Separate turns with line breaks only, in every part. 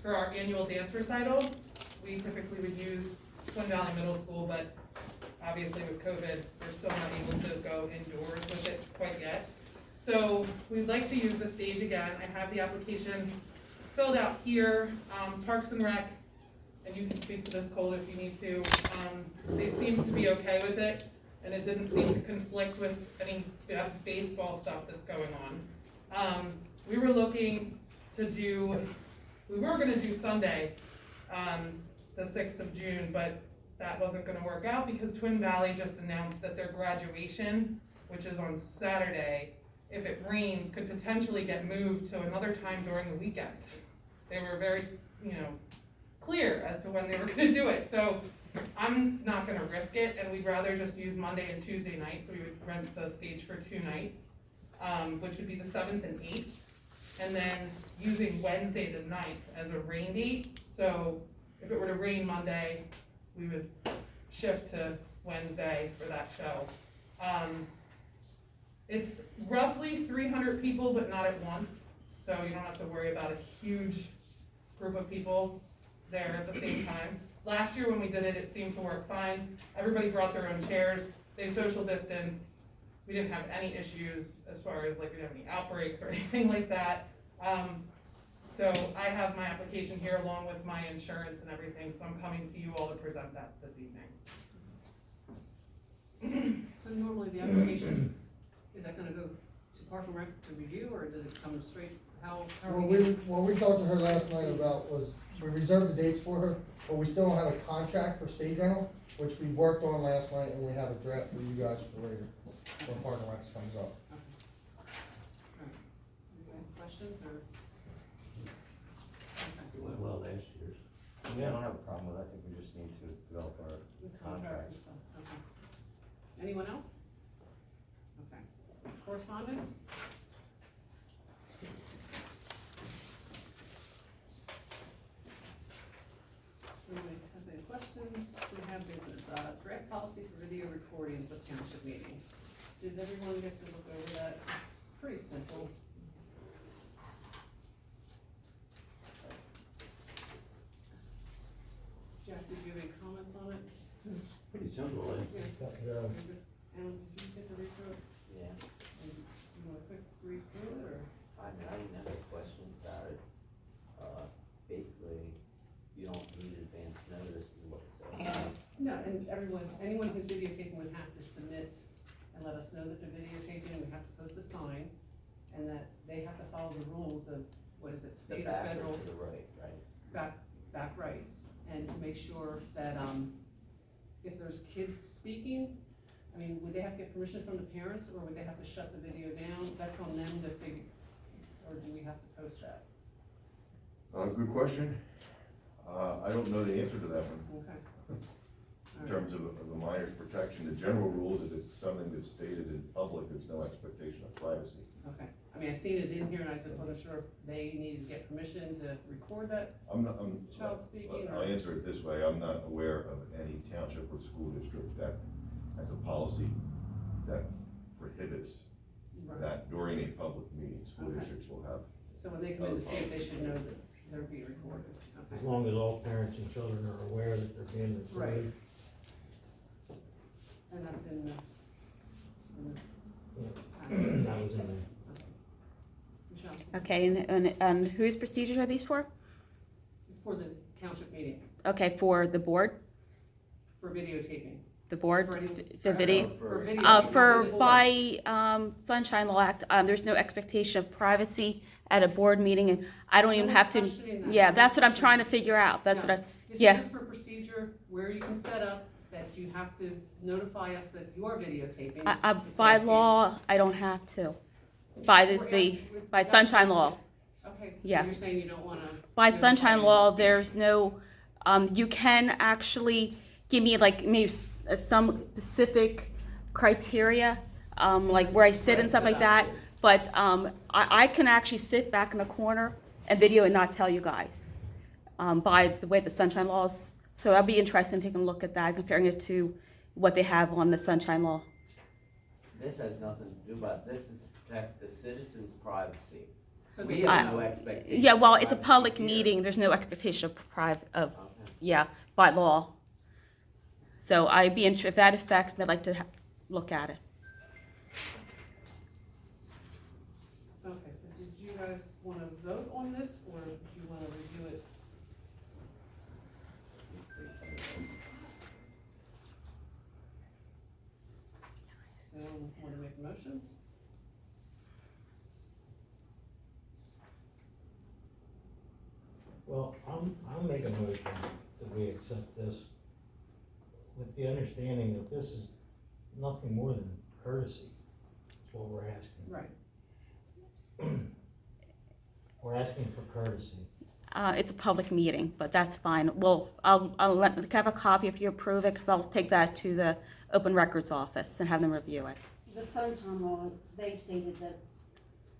for our annual dance recital, we typically would use Twin Valley Middle School, but obviously with COVID, we're still not able to go indoors with it quite yet. So we'd like to use the stage again. I have the application filled out here. Parks and Rec, and you can speak to this, Cole, if you need to. They seem to be okay with it, and it didn't seem to conflict with any baseball stuff that's going on. We were looking to do, we were gonna do Sunday, the 6th of June, but that wasn't gonna work out because Twin Valley just announced that their graduation, which is on Saturday, if it rains, could potentially get moved to another time during the weekend. They were very, clear as to when they were gonna do it. So I'm not gonna risk it, and we'd rather just use Monday and Tuesday nights. So we would rent the stage for 2 nights, which would be the 7th and 8th, and then using Wednesday the 9th as a rain date. So if it were to rain Monday, we would shift to Wednesday for that show. It's roughly 300 people, but not at once, so you don't have to worry about a huge group of people there at the same time. Last year when we did it, it seemed to work fine. Everybody brought their own chairs, they social distanced. We didn't have any issues as far as like we didn't have any outbreaks or anything like that. So I have my application here along with my insurance and everything, so I'm coming to you all to present that this evening.
So normally the application, is that gonna go to Park and Rec to review, or does it come straight, how are we getting?
What we talked to her last night about was, we reserved the dates for her, but we still don't have a contract for stage rental, which we worked on last night, and we have a draft for you guys for later, when Park and Rec comes up.
Any questions, or?
It went well last year's.
Yeah, I don't have a problem with it. I think we just need to develop our
With contracts and
contracts.
stuff, okay. Anyone else? Okay. Correspondence? Anybody has any questions? We have business, draft policy for video recordings of township meeting. Did everyone get to look over that? It's pretty simple. Jeff, did you have any comments on it?
It's pretty simple, eh?
Yeah. Alan, did you get to read through it?
Yeah,
You want a quick read through it, or?
I didn't have any questions about it. Basically, you don't need advance notice is what it says.
No, and anyone who's videotaping would have to submit and let us know that they're videotaping, we have to post a sign, and that they have to follow the rules of, what is it,
The
state or
back
federal,
or to the right, right?
back right, and to make sure that, if there's kids speaking, I mean, would they have to get permission from the parents, or would they have to shut the video down? That's on them to figure, or do we have to post that?
Good question. I don't know the answer to that one.
Okay.
In terms of the minor's protection, the general rules, if it's something that's stated in public, there's no expectation of privacy.
Okay, I mean, I seen it in here, and I just wasn't sure if they needed to get permission to record that. Child speaking, or-
I'll answer it this way, I'm not aware of any township or school district that has a policy that prohibits that during a public meeting. School
Okay.
districts will have.
So when they come in to see it, they should know that they're being recorded.
As
Okay.
long as all parents and children are aware that they're being recorded.
And that's in the.
That was in there.
Michelle,
Okay, and whose procedures are these for?
it's for the township meetings,
Okay, for the board,
for videotaping.
the board,
For any-
the video?
For video.
For,
Video.
by, Sunshine Law Act, there's no expectation of privacy at a board meeting, and I don't even have to,
Questioning that.
yeah, that's what I'm trying to figure out, that's what I,
This
yeah.
is just for procedure where you can set up that you have to notify us that you're videotaping. It's
By
asking-
law, I don't have to. By
We're asking-
by Sunshine Law.
Okay, so
Yeah.
you're saying you don't wanna.
By
notify
Sunshine
them.
Law, there's no, you can actually give me like maybe some specific criteria, like where I sit and stuff like that. But I can actually sit back in the corner and video and not tell you guys by the way the Sunshine Laws. So I'll be interested in taking a look at that, comparing it to what they have on the Sunshine Law.
This has nothing to do about, this is to protect the citizens' privacy.
So
We
the-
have no expectation.
Yeah, well, it's a
of
public
privacy here.
meeting, there's no expectation of
Okay.
yeah, by law. So I'd be if that affects me, I'd like to look at it.
Okay, so did you guys wanna vote on this, or did you wanna review it? So, wanna make a motion?
Well, I'll make a motion that we accept this with the understanding that this is nothing more than courtesy. That's what we're asking.
Right.
We're asking for courtesy.
It's a public meeting, but that's fine. Well, I'll have a copy if you approve it, because I'll take that to the Open Records Office and have them review it.
The Sunshine Law, they stated that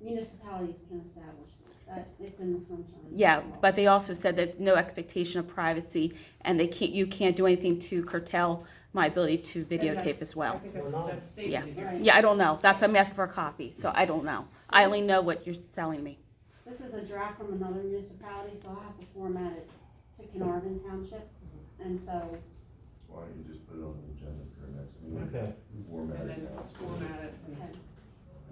municipalities can establish this, that it's in the Sunshine.
Yeah,
Law.
but they also said that no expectation of privacy, and you can't do anything to curtail my ability to
And
videotape
that's-
as well.
I think that's,
We're not.
that's stated
Yeah.
in here.
Right.
Yeah, I don't know. That's why I'm asking for a copy, so I don't know. I only know what you're telling me.
This is a draft from another municipality, so I'll have to format it to Carnarvon Township, and so,
Why don't you just put it on the agenda for next meeting?
Okay.
Format
And
it
then
out.
format it,
okay.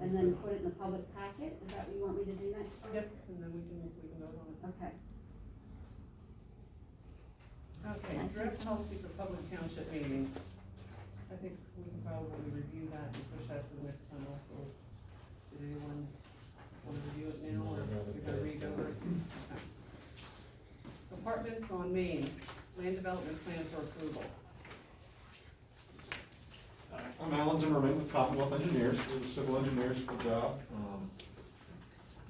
And then put it in the public packet, is that what you want me to do next?
yep, and then we can vote on it.
Okay.
Okay, draft policy for public township meetings. I think we can probably review that and push that to the next time also. Did anyone want to review it now, or we gotta read over it? Okay. Apartments on Main, land development plan for approval.
I'm Alan Zimmerman with Commonwealth Engineers, we're the civil engineers for the job.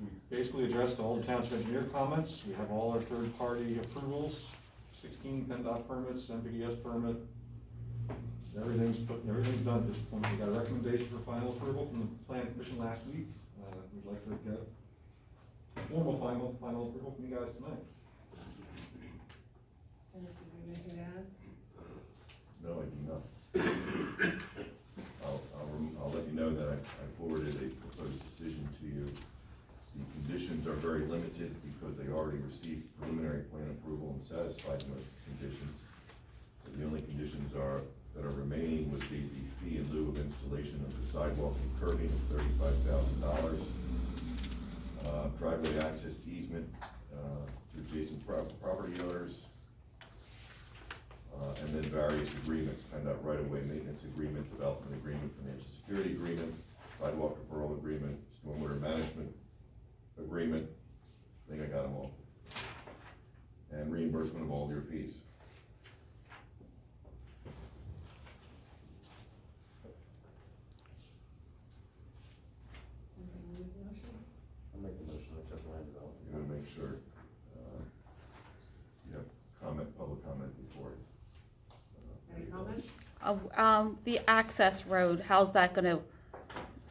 We basically addressed all the township engineer comments, we have all our third-party approvals, 16 PennDOT permits, MPDS permit. Everything's done at this point. We got a recommendation for final approval from the planning commission last week. We'd like to get formal final approval from you guys tonight.
Anything to add?
No, I do not. I'll let you know that I forwarded a proposed decision to you. The conditions are very limited because they already received preliminary plan approval and satisfied most conditions. So the only conditions that are remaining would be the fee in lieu of installation of the sidewalk and curbing of $35,000. Driveway access easement to adjacent property owners. And then various agreements, PennDOT right-of-way maintenance agreement, development agreement, financial security agreement, sidewalk referral agreement, stormwater management agreement. I think I got them all. And reimbursement of all your fees.
I'll make the motion to accept the land development.
You're gonna make sure, you have public comment before.
Any comments?
The access road, how's that gonna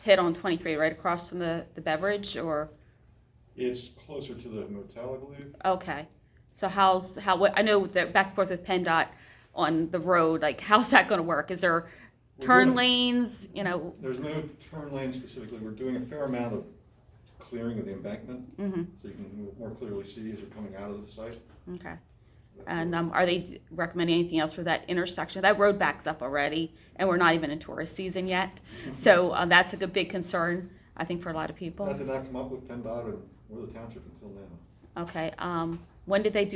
hit on 23, right across from the beverage, or,
It's closer to the motel, I believe.
okay. So I know that back and forth with PennDOT on the road, like, how's that gonna work? Is there turn lanes,
There's no turn lane specifically. We're doing a fair amount of clearing of the embankment,
mhm,
so you can more clearly see as you're coming out of the site.
okay. And, are they recommending anything else for that intersection? That road backs up already, and we're not even in tourist season yet. So, that's a big concern, I think, for a lot of people.
That did not come up with PennDOT or the township until now.
Okay,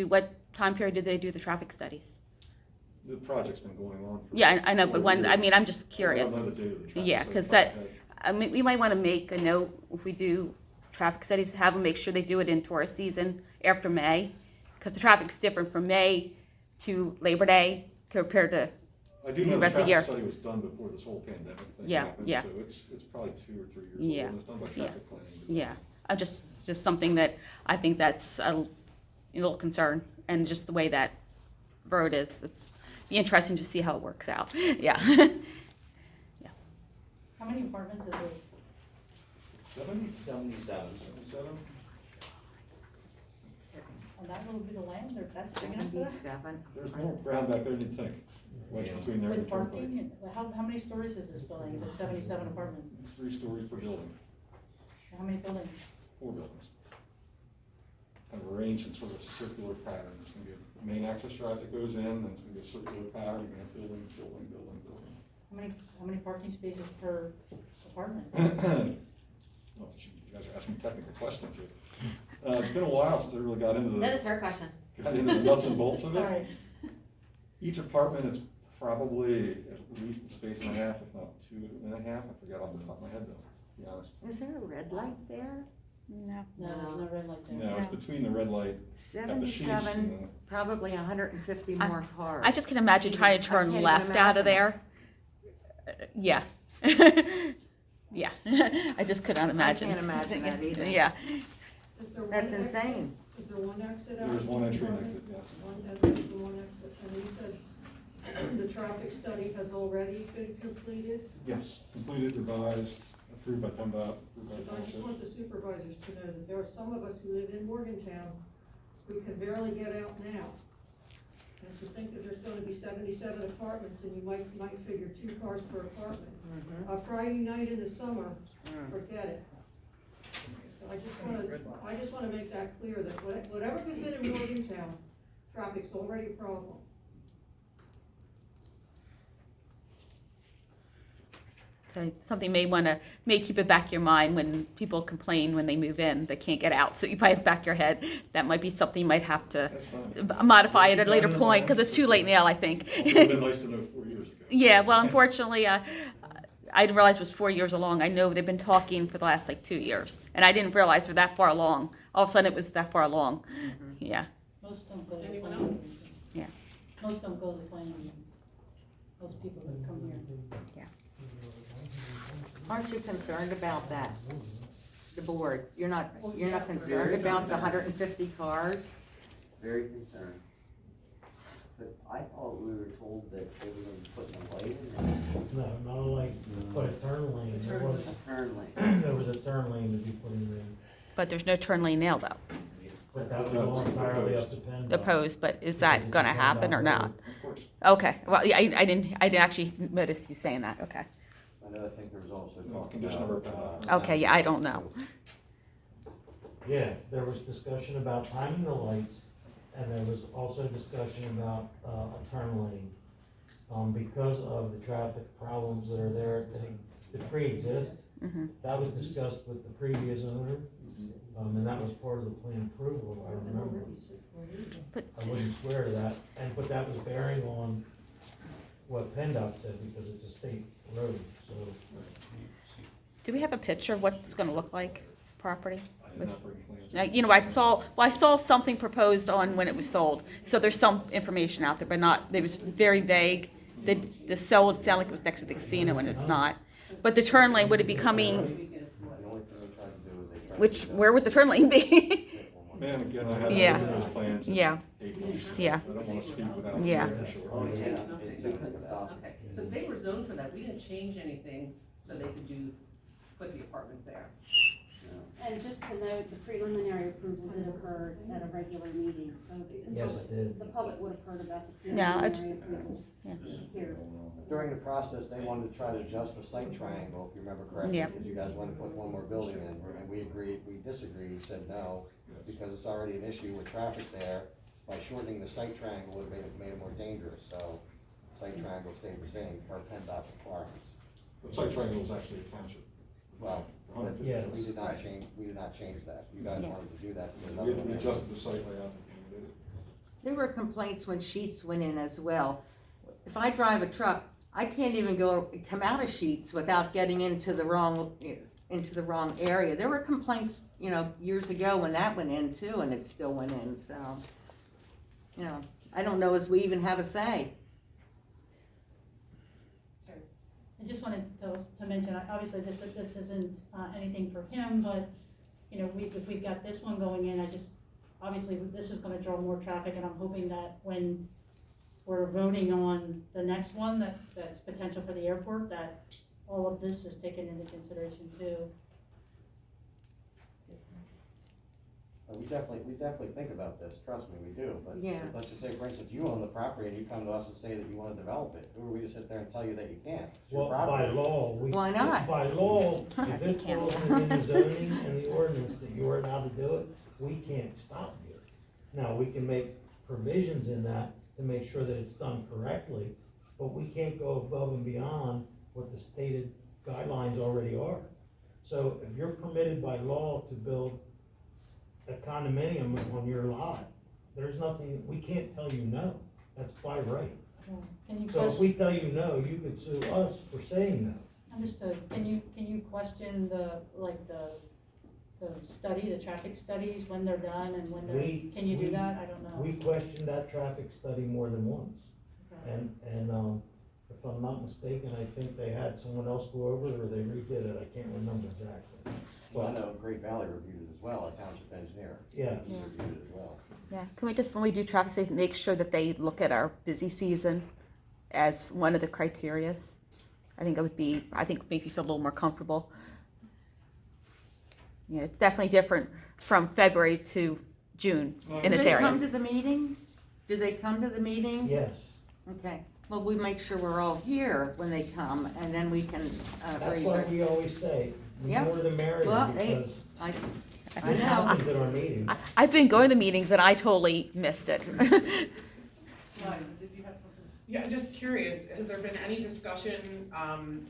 what time period did they do the traffic studies?
The project's been going on for.
Yeah, I know, but
4
when,
years.
I'm just curious.
I don't know the date of the traffic
Yeah,
study,
'cause
but,
I mean, we might wanna make a note, if we do traffic studies, have them make sure they do it in tourist season after May, because the traffic's different from May to Labor Day compared to,
I do
the
know the
rest of the year.
traffic study was done before this whole pandemic thing
Yeah,
happened,
yeah.
so it's probably 2 or 3 years old,
Yeah,
and it's done by
yeah,
traffic planning.
yeah. I'm just something that, I think that's a little concern, and just the way that road is, it's be interesting to see how it works out, yeah.
How many apartments is it?
77.
77?
And that will be the land, or that's big enough for that?
There's more ground back there than you think, wedged between there and
With
the turnpike.
parking, how many stories is this building, if it's 77 apartments?
It's 3 stories per building,
How many buildings?
4 buildings. kind of arranged in sort of a circular pattern. There's gonna be a main access drive that goes in, and it's gonna be a circular pattern, you're gonna have building, building, building, building.
How many parking spaces per apartment?
Well, you guys are asking technical questions here. It's been a while since I really got into
That is her question.
the nuts and bolts of it.
Sorry.
Each apartment is probably at least a space and a half, if not 2.5. I forgot off the top of my head though, to be honest.
Is there a red light there?
No.
No, there's no red light there.
No, it's between the red light at the sheets and
77, probably 150 more cars.
I just can imagine trying to turn
I can't
left
even
out of
imagine.
there. Yeah. Yeah, I just could not imagine.
can't imagine that either.
Yeah.
That's insane.
Is there one exit out?
there's one entry and exit, yes.
One entrance and one exit, and you said the traffic study has already been completed?
Yes, completed, revised, approved by PennDOT, approved by the
I just
township.
want the supervisors to know that there are some of us who live in Morgantown who can barely get out now. And to think that there's gonna be 77 apartments and you might figure 2 cars per apartment. A Friday night in the summer, forget it. So I just wanna make that clear that whatever goes in Morgantown, traffic's already a problem.
So something may keep it back of your mind when people complain when they move in, they can't get out, so you might back your head. That might be something you might have to
That's fine.
modify at a
Keep that
later
in
point,
mind.
because it's too late now, I think.
It would've been nice to know 4 years ago.
Yeah, well, unfortunately, I didn't realize it was 4 years along. I know they've been talking for the last 2 years, and I didn't realize we're that far along. All of a sudden, it was that far along. Yeah.
Most don't go to
Anyone
planning
else?
meetings.
Yeah.
Most don't go to planning meetings. Most people that come here. Aren't you concerned about that? The board, you're not concerned about the 150 cars?
Very concerned. But I thought we were told that they were gonna be putting a light in there,
No, not like, put a turn lane, there was,
a turn lane.
there was a turn lane to be put in there,
But there's no turn lane now, though,
but that was all entirely up to PennDOT.
opposed, but is that gonna happen or not?
Of course.
Okay, well, yeah, I didn't actually notice you saying that, okay.
I know, I think there was also
No, it's
talk
condition
about.
of our
Okay, yeah, I don't know.
Yeah, there was discussion about timing the lights, and there was also discussion about, a turn lane. Because of the traffic problems that are there, that pre-exist,
Mhm.
that was discussed with the previous owner, and that was part of the plan approval, if I remember.
But
I wouldn't swear to that, but that was bearing on what PennDOT said, because it's a state road, so.
do we have a picture of what it's gonna look like, property?
I did not bring plans.
Now, you know, I saw something proposed on when it was sold, so there's some information out there, but not, it was very vague. The sell would sound like it was next to the casino, and it's not. But the turn lane, would it be coming,
The only thing they tried to do is they tried
which,
to.
where would the turn lane be?
Man, again, I haven't
Yeah.
looked at those plans in
Yeah.
8 months.
Yeah.
I don't wanna speak without.
Yeah.
being sure.
Oh, yeah, they couldn't stop.
Okay, so they were zoned for that, we didn't change anything, so they could put the apartments there.
And just to note, the preliminary approval did occur at a regular meeting, so
Yes, it did.
the public would have heard about the
Yeah, I
preliminary approval
Yeah.
here.
During the process, they wanted to try to adjust the site triangle, if you remember correctly.
Yeah.
Because you guys wanted to put one more building in, and we disagreed, said no, because it's already an issue with traffic there. By shortening the site triangle would have made it more dangerous, so site triangle stayed the same per PennDOT requirements.
The site triangle is actually a township.
Well, but
Yes.
we did not change that. You guys
Yeah.
wanted to do that. because
We
another one-
adjusted the site layout. and did it.
There were complaints when Sheets went in as well. If I drive a truck, I can't even come out of Sheets without getting into the wrong area. There were complaints, years ago when that went in too, and it still went in, so, I don't know as we even have a say.
I just wanted to mention, obviously, this isn't anything for him, but, if we've got this one going in, obviously, this is gonna draw more traffic, and I'm hoping that when we're voting on the next one, that's potential for the airport, that all of this is taken into consideration too.
We definitely think about this, trust me, we do, but
Yeah.
let's just say, for instance, you own the property and you come to us and say that you wanna develop it, who are we to sit there and tell you that you can't? It's your
Well, by
property.
law,
Why not?
By law, if
You
it
can't.
falls within the zoning and the ordinance that you are allowed to do it, we can't stop you. Now, we can make provisions in that to make sure that it's done correctly, but we can't go above and beyond what the stated guidelines already are. So if you're permitted by law to build a condominium on your lot, there's nothing, we can't tell you no, that's by right.
Can you
So if
question,
we tell you no, you could sue us for saying no.
understood, can you question the study, the traffic studies, when they're done and when they're,
We-
can you do
we-
that? I don't know.
We questioned that traffic study more than once,
Okay.
and if I'm not mistaken, I think they had someone else go over it, or they redid it, I can't remember exactly.
Well, I know Great Valley reviewed it as well, a township engineer.
Yeah.
He reviewed it as well.
Yeah, can we just, when we do traffic studies, make sure that they look at our busy season as one of the criterias? I think make you feel a little more comfortable. Yeah, it's definitely different from February to June in this
Do they come
area.
to the meeting? Do they come to the meeting?
Yes,
Okay, well, we make sure we're all here when they come, and then we can,
that's
raise
why
our.
we always say, the
Yep.
more the merrier,
Well, hey,
because
I
this
know.
happens at our meetings.
I've been going to meetings and I totally missed it.
Right, did you have something?
Yeah, just curious, has there been any discussion,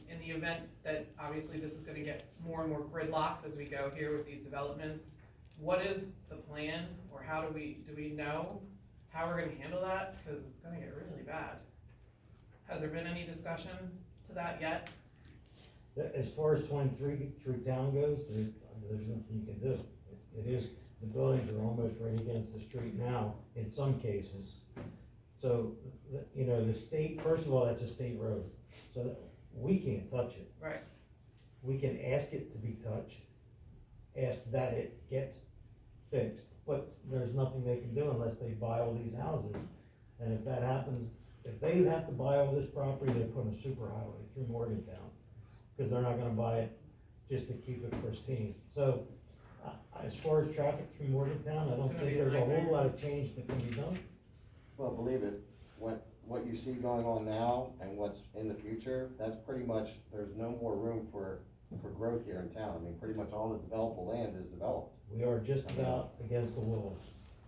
in the event that obviously this is gonna get more and more gridlocked as we go here with these developments? What is the plan, or how do we know how we're gonna handle that? Cause it's gonna get really bad. Has there been any discussion to that yet?
As far as 23 through town goes, there's nothing you can do. It is, the buildings are almost right against the street now, in some cases. So, the state, first of all, that's a state road, so that, we can't touch it.
Right.
We can ask it to be touched, ask that it gets fixed, but there's nothing they can do unless they buy all these houses. And if that happens, if they would have to buy all this property, they'd put a superhighway through Morgantown, because they're not gonna buy it just to keep it pristine. So, as far as traffic through Morgantown, I don't
It's gonna
think
be a
there's a
nightmare.
whole lot of change that can be done.
Well, believe it, what you see going on now and what's in the future, that's pretty much, there's no more room for growth here in town. I mean, pretty much all the developable land is developed.
We are just about against the walls.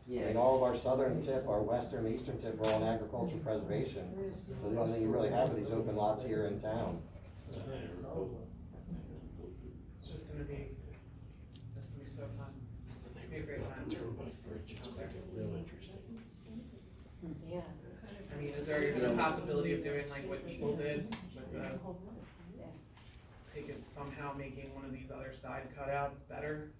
I mean, all of our southern tip, our western, eastern tip are all in agricultural preservation. So the only thing you really have are these open lots here in town.
It's just gonna be so fun. It'll be a great time.
Yeah.
I mean, is there even a possibility of doing like what Eagle did with somehow making one of these other side cutouts better?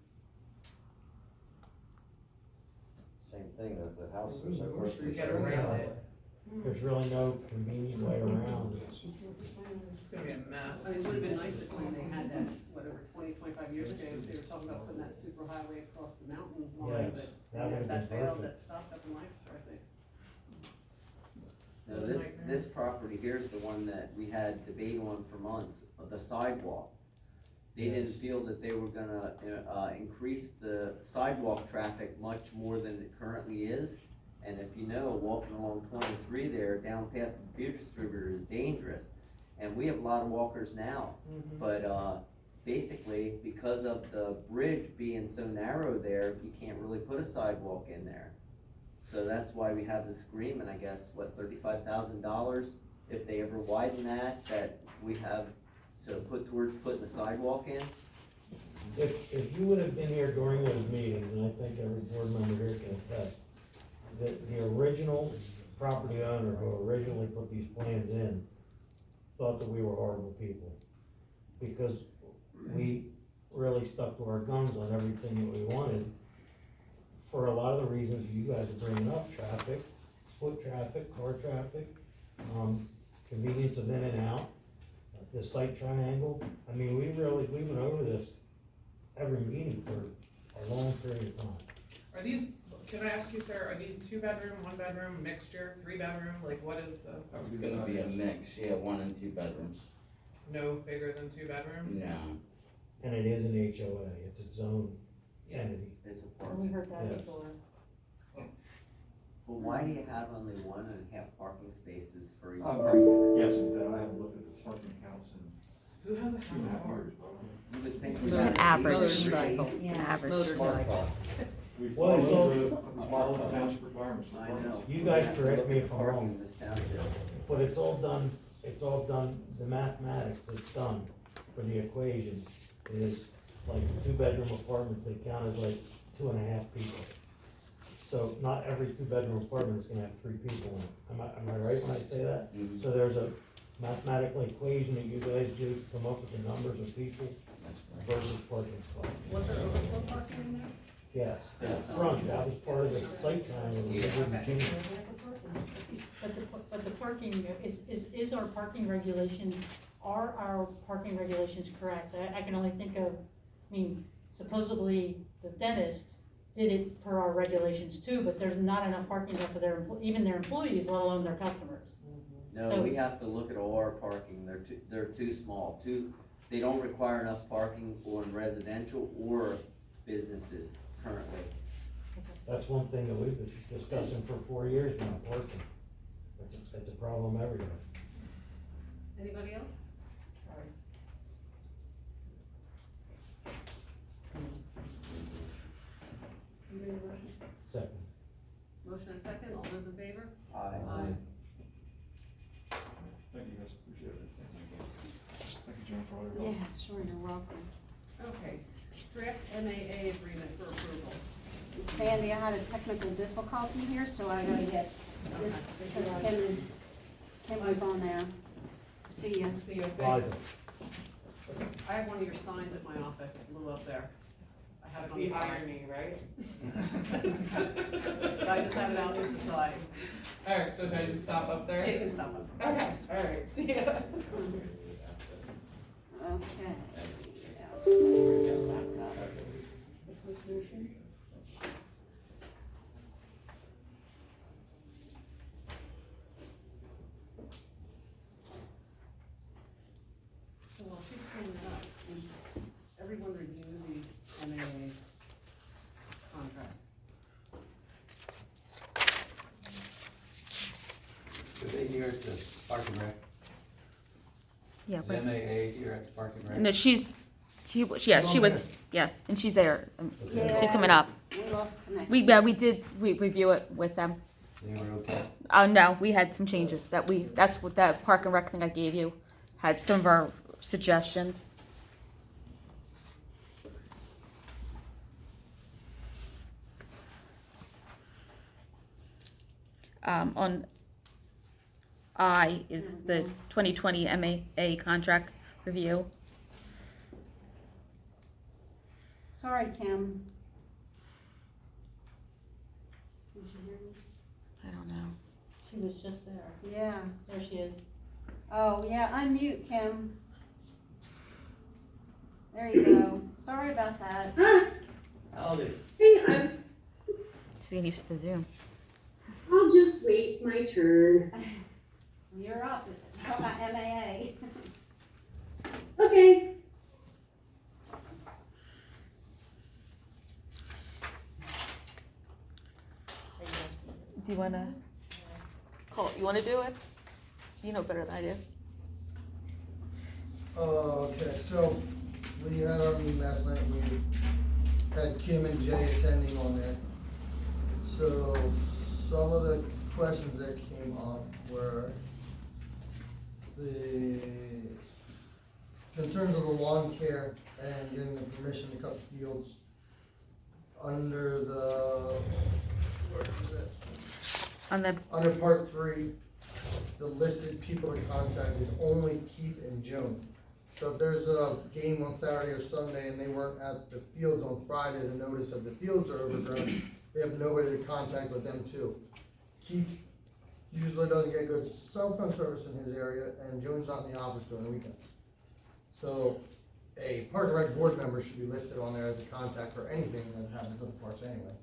Same thing, the houses are so close to each
Get
other.
around it.
There's really no convenient way around it.
It's gonna be a mess.
I mean, it would've been nice if when they had that, whatever, 20, 25 years ago, they were talking about putting that super highway across the mountain line,
Yes,
but
that would've been
failed,
perfect.
that stopped up in Lancaster, I think.
Now, this property here's the one that we had debate on for months, of the sidewalk. They didn't
Yes.
feel that they were gonna, increase the sidewalk traffic much more than it currently is. And if you know, walking along 23 there, down past the beer distributor is dangerous. And we have a lot of walkers now, but, basically, because of the bridge being so narrow there, you can't really put a sidewalk in there. So that's why we have this agreement, I guess, what, $35,000, if they ever widen that we have to put towards putting the sidewalk in.
If you would have been here during those meetings, and I think every board member here can attest, the original property owner who originally put these plans in thought that we were horrible people. Because we really stuck to our guns on everything that we wanted. For a lot of the reasons you guys are bringing up, traffic, foot traffic, car traffic, convenience of in and out, the site triangle. I mean, we went over this every meeting for a long period of time.
Are these, can I ask you, sir, are these 2-bedroom, 1-bedroom, mixture, 3-bedroom, like what is the?
It's gonna be a mix, yeah, 1 and 2 bedrooms.
No bigger than 2 bedrooms?
No.
And it is an HOA, it's its own entity.
It's a
And
park.
we heard that
Yes.
before.
But why do you have only 1.5 parking spaces for each?
Yes, I haven't looked at the parking counts in
Who has a
2.5 years.
You would think.
Motor-
that-
average.
Motorcycle.
It's an average.
Motorcycle.
We
Well, it's all-
follow the township requirements. for
I
parking.
know.
You guys
have to
correct
look
me
at
if I'm
parking
wrong.
in this township.
But it's all done, the mathematics that's done for the equation is like 2-bedroom apartments, they count as like 2.5 people. So not every 2-bedroom apartment is gonna have 3 people in it. Am I right when I say that?
Mhm.
So there's a mathematical equation that you guys do to come up with the numbers of people versus parking spots.
Was there overflow parking in there?
Yes,
Yes.
front, that was part of the site plan, and we didn't change it.
But the parking, is our parking regulations, are our parking regulations correct? I can only think of, I mean, supposedly the dentist did it per our regulations too, but there's not enough parking there for even their employees, let alone their customers.
No,
So-
we have to look at all our parking, they're too small, they don't require enough parking on residential or businesses currently.
That's one thing that we've been discussing for 4 years now, parking. That's a problem everywhere.
Anybody else? Anybody have a motion?
Second.
Motion and second, all those in favor?
Aye.
Thank you, guys, appreciate it. Thank you, Jennifer, for all your help.
Yeah, sure, you're welcome.
Okay, draft MAA agreement for approval.
Sandy, I had a technical difficulty here, so I gotta get this, because Kim was on there. See ya.
See you.
Liza,
I have one of your signs at my office, it blew up there. I have it on the
The
side.
irony, right?
So I just have it out to the side.
Alright, so should I just stop up there?
You can stop up.
Okay, alright, see ya.
Okay. Yeah, I'll just bring this back up.
So while she's pulling it up, everyone review the MAA contract.
Do they here at the Park and Rec?
Yeah,
Is
but,
MAA here at the Park and Rec?
no, she was, yeah, and she's there.
Yeah.
She's coming up.
We lost connection.
We did review it with them.
They were okay?
Oh, no, we had some changes that's what that Park and Rec thing I gave you, had some of our suggestions. On I is the 2020 MAA contract review.
Sorry, Kim. Did you hear me?
I don't know.
She was just there.
Yeah.
There she is.
Oh, yeah, unmute, Kim. There you go. Sorry about that.
Howdy.
Hey, I'm,
She's getting used to the Zoom.
I'll just wait my turn.
You're up. Talk about MAA.
Okay.
Do you wanna call, you wanna do it? You know better than I do.
Okay, so we had our meeting last night, we had Kim and Jay attending on that. So some of the questions that came up were the concerns of the lawn care and getting the permission to cut the fields under the, where is it? Under part 3, the listed people to contact is only Keith and Joan. So if there's a game on Saturday or Sunday and they weren't at the fields on Friday to notice that the fields are overgrown, they have nobody to contact but them too. Keith usually doesn't get good cell phone service in his area, and Joan's not in the office during the weekends. So a Park and Rec board member should be listed on there as a contact for anything that happens at the parks anyway.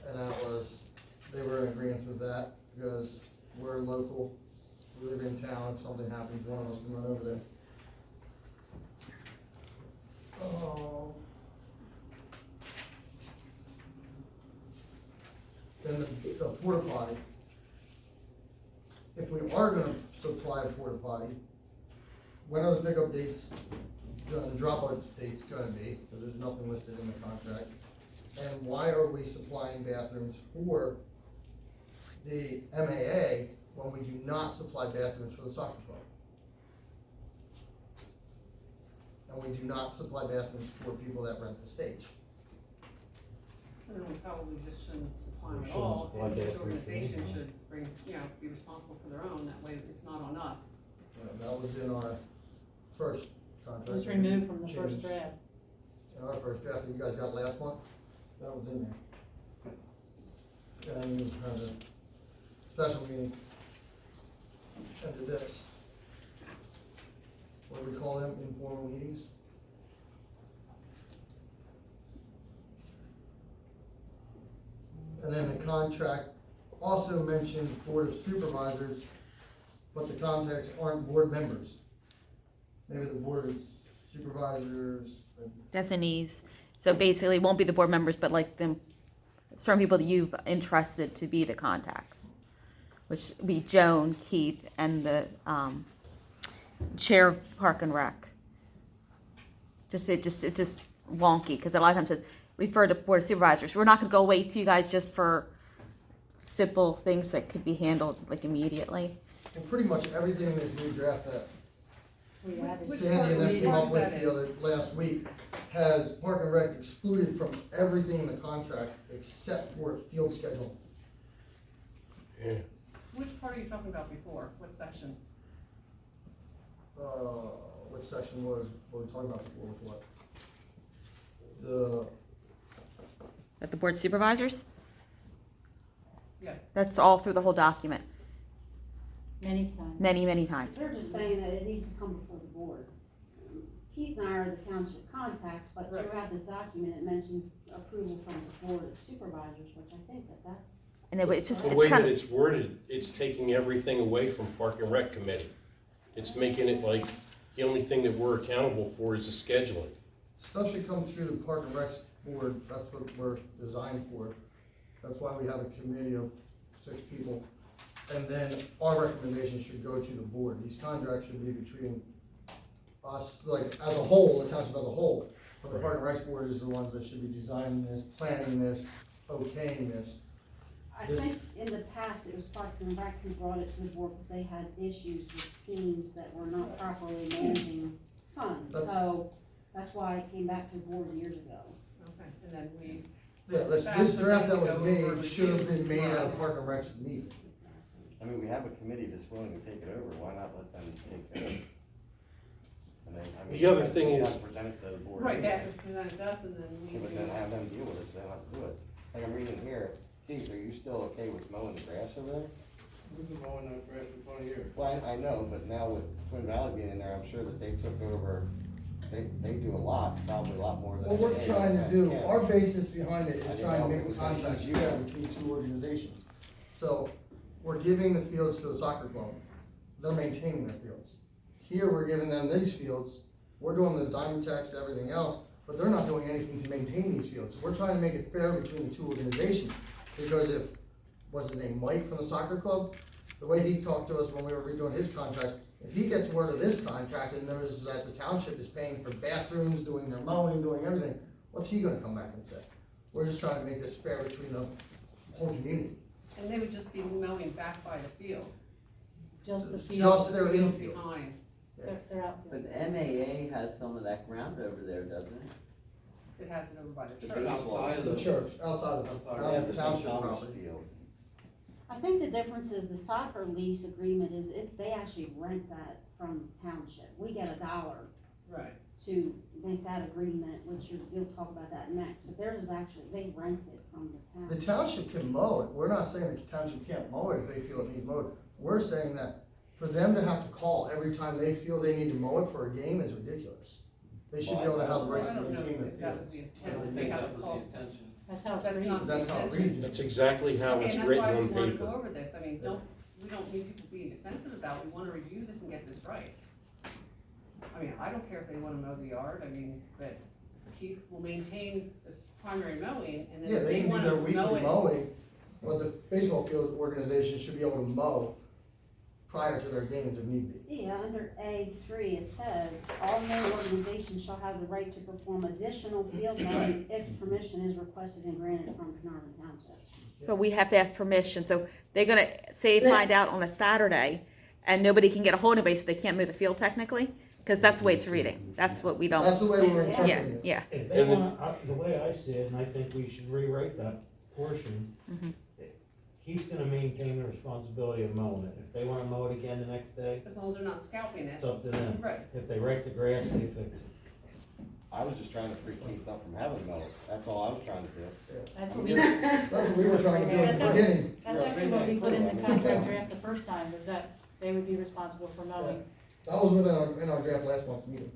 And that was, they were in agreement with that, because we're local, we live in town, if something happens, one of us can run over there. in the porta potty, if we are gonna supply a porta potty, when are the pickup dates, the dropout dates gonna be, because there's nothing listed in the contract? And why are we supplying bathrooms for the MAA when we do not supply bathrooms for the soccer club? And we do not supply bathrooms for people that rent the stage.
So then we probably just shouldn't supply them
We
at
shouldn't
all,
supply
and each
bathrooms
organization
anyway.
should bring, be responsible for their own, that way it's not on us.
That was in our first contract.
It was removed from the first
Changed.
draft.
In our first draft that you guys got last month, that was in there. And we had a special meeting into this. What do we call them, informal meetings? And then the contract also mentions board of supervisors, but the contacts aren't board members. Maybe the board of supervisors,
Designees. So basically, it won't be the board members, but like the certain people that you've entrusted to be the contacts, which would be Joan, Keith, and the chair of Park and Rec. It just wonky, because a lot of times it says refer to board of supervisors. We're not going to go wait to you guys just for simple things that could be handled like immediately.
and pretty much everything in this new draft that
We added.
Which
Sandy and them
part
came up
is
with
that
the other, last week, has Park and Rec excluded from everything in the contract except for field schedule.
Which part are you talking about before? What section?
Which section was, what were we talking about before, with what? The,
At the board of supervisors?
Yeah.
That's all through the whole document,
Many times.
many times.
They're just saying that it needs to come before the board. Keith and I are the township contacts, but
Right.
throughout this document, it mentions approval from the board of supervisors, which I think that's.
And it's just,
The
it's
way
kind
that
of,
it's worded, it's taking everything away from Park and Rec Committee. It's making it like the only thing that we're accountable for is the scheduling.
stuff should come through the Park and Rec board, that's what we're designed for. That's why we have a committee of 6 people. And then our recommendation should go to the board. These contracts should be between us, like, as a whole, the township as a whole. But the Park and Rec board is the ones that should be designing this, planning this, okaying this.
I
This-
think in the past, it was Parks and Rec who brought it to the board because they had issues with teams that were not properly managing funds.
That's-
So that's why it came back to the board years ago.
Okay, and then we,
Yeah, this draft that was made should have been made at a Park and Rec meeting.
I mean, we have a committee that's willing to take it over, why not let them take it over? And then, I mean,
The other
they
thing
have
is-
to present it to the board.
right,
anyway.
that was presented to us and then we.
Yeah, but then have them deal with it, so they don't have to do it. Like I'm reading here, Keith, are you still okay with mowing the grass over there?
We've been mowing that grass for 20 years.
Well, I know, but now with Twin Valley being in there, I'm sure that they took over, they do a lot, probably a lot more than.
What we're
they
trying to do,
can.
our basis behind it
I
is
didn't
trying to
know if
make
it
the
was gonna
contracts
be you.
fair between 2 organizations. So, we're giving the fields to the soccer club, they're maintaining their fields. Here, we're giving them these fields, we're doing the diamond tax and everything else, but they're not doing anything to maintain these fields. So we're trying to make it fair between the 2 organizations, because if, what's his name, Mike from the soccer club, the way he talked to us when we were redoing his contracts, if he gets word of this contract and knows that the township is paying for bathrooms, doing their mowing, doing everything, what's he gonna come back and say? We're just trying to make this fair between the whole community.
And they would just be mowing back by the field.
Just the field.
Just their
Field
infield.
behind.
They're outfield.
But MAA has some of that ground over there, doesn't it?
It has it over by the
The
church.
baseball.
Outside of
The church, outside of,
Outside.
They
out
have
of
the
the
St.
township
Thomas
property.
field.
I think the difference is the soccer lease agreement is, they actually rent that from township. We get $1
Right.
to make that agreement, which you'll talk about that next, but theirs is actually, they rent it from the
The
town.
township can mow it, we're not saying the township can't mow it if they feel it needs mowed. We're saying that for them to have to call every time they feel they need to mow it for a game is ridiculous. They should be able to have the rights
I
to
don't know
maintain their
if that
fields.
was the
I
intent,
don't
that they
think
have
that
to
was
call.
the intention.
That's how it's
That's
reading.
not the
That's how it
intention.
reads.
That's exactly how
Okay,
it's
and
written
that's why
on
we wanna
paper.
go over this, I mean, we don't need people being defensive about it, we wanna review this and get this right. I mean, I don't care if they wanna mow the yard, I mean, but Keith will maintain the primary mowing, and then
Yeah,
if
they
they
can do
wanna
their
mow
weekly
it.
mowing, But the baseball field organization should be able to mow prior to their games if need be.
Yeah, under A3, it says, all mowing organizations shall have the right to perform additional field mowing if permission is requested and granted from Carnarvon Township.
But we have to ask permission, so they're gonna say, find out on a Saturday, and nobody can get a hold of anybody, so they can't move the field technically? Cause that's the way it's reading, that's what we don't.
That's the way we're
Yeah,
interpreting it.
yeah.
If they wanna, the way I see it, and I think we should rewrite that portion,
Mhm.
he's gonna maintain the responsibility of mowing it. If they wanna mow it again the next day,
As long as they're not scalping it.
it's up to them.
Right.
If they wreck the grass, they fix it.
I was just trying to free Keith up from having mowed, that's all I was trying to do.
That's what we,
That's what we were trying to do in the beginning.
that's actually what we put in the contract draft the first time, was that they would be responsible for mowing.
That was in our draft last month's meeting.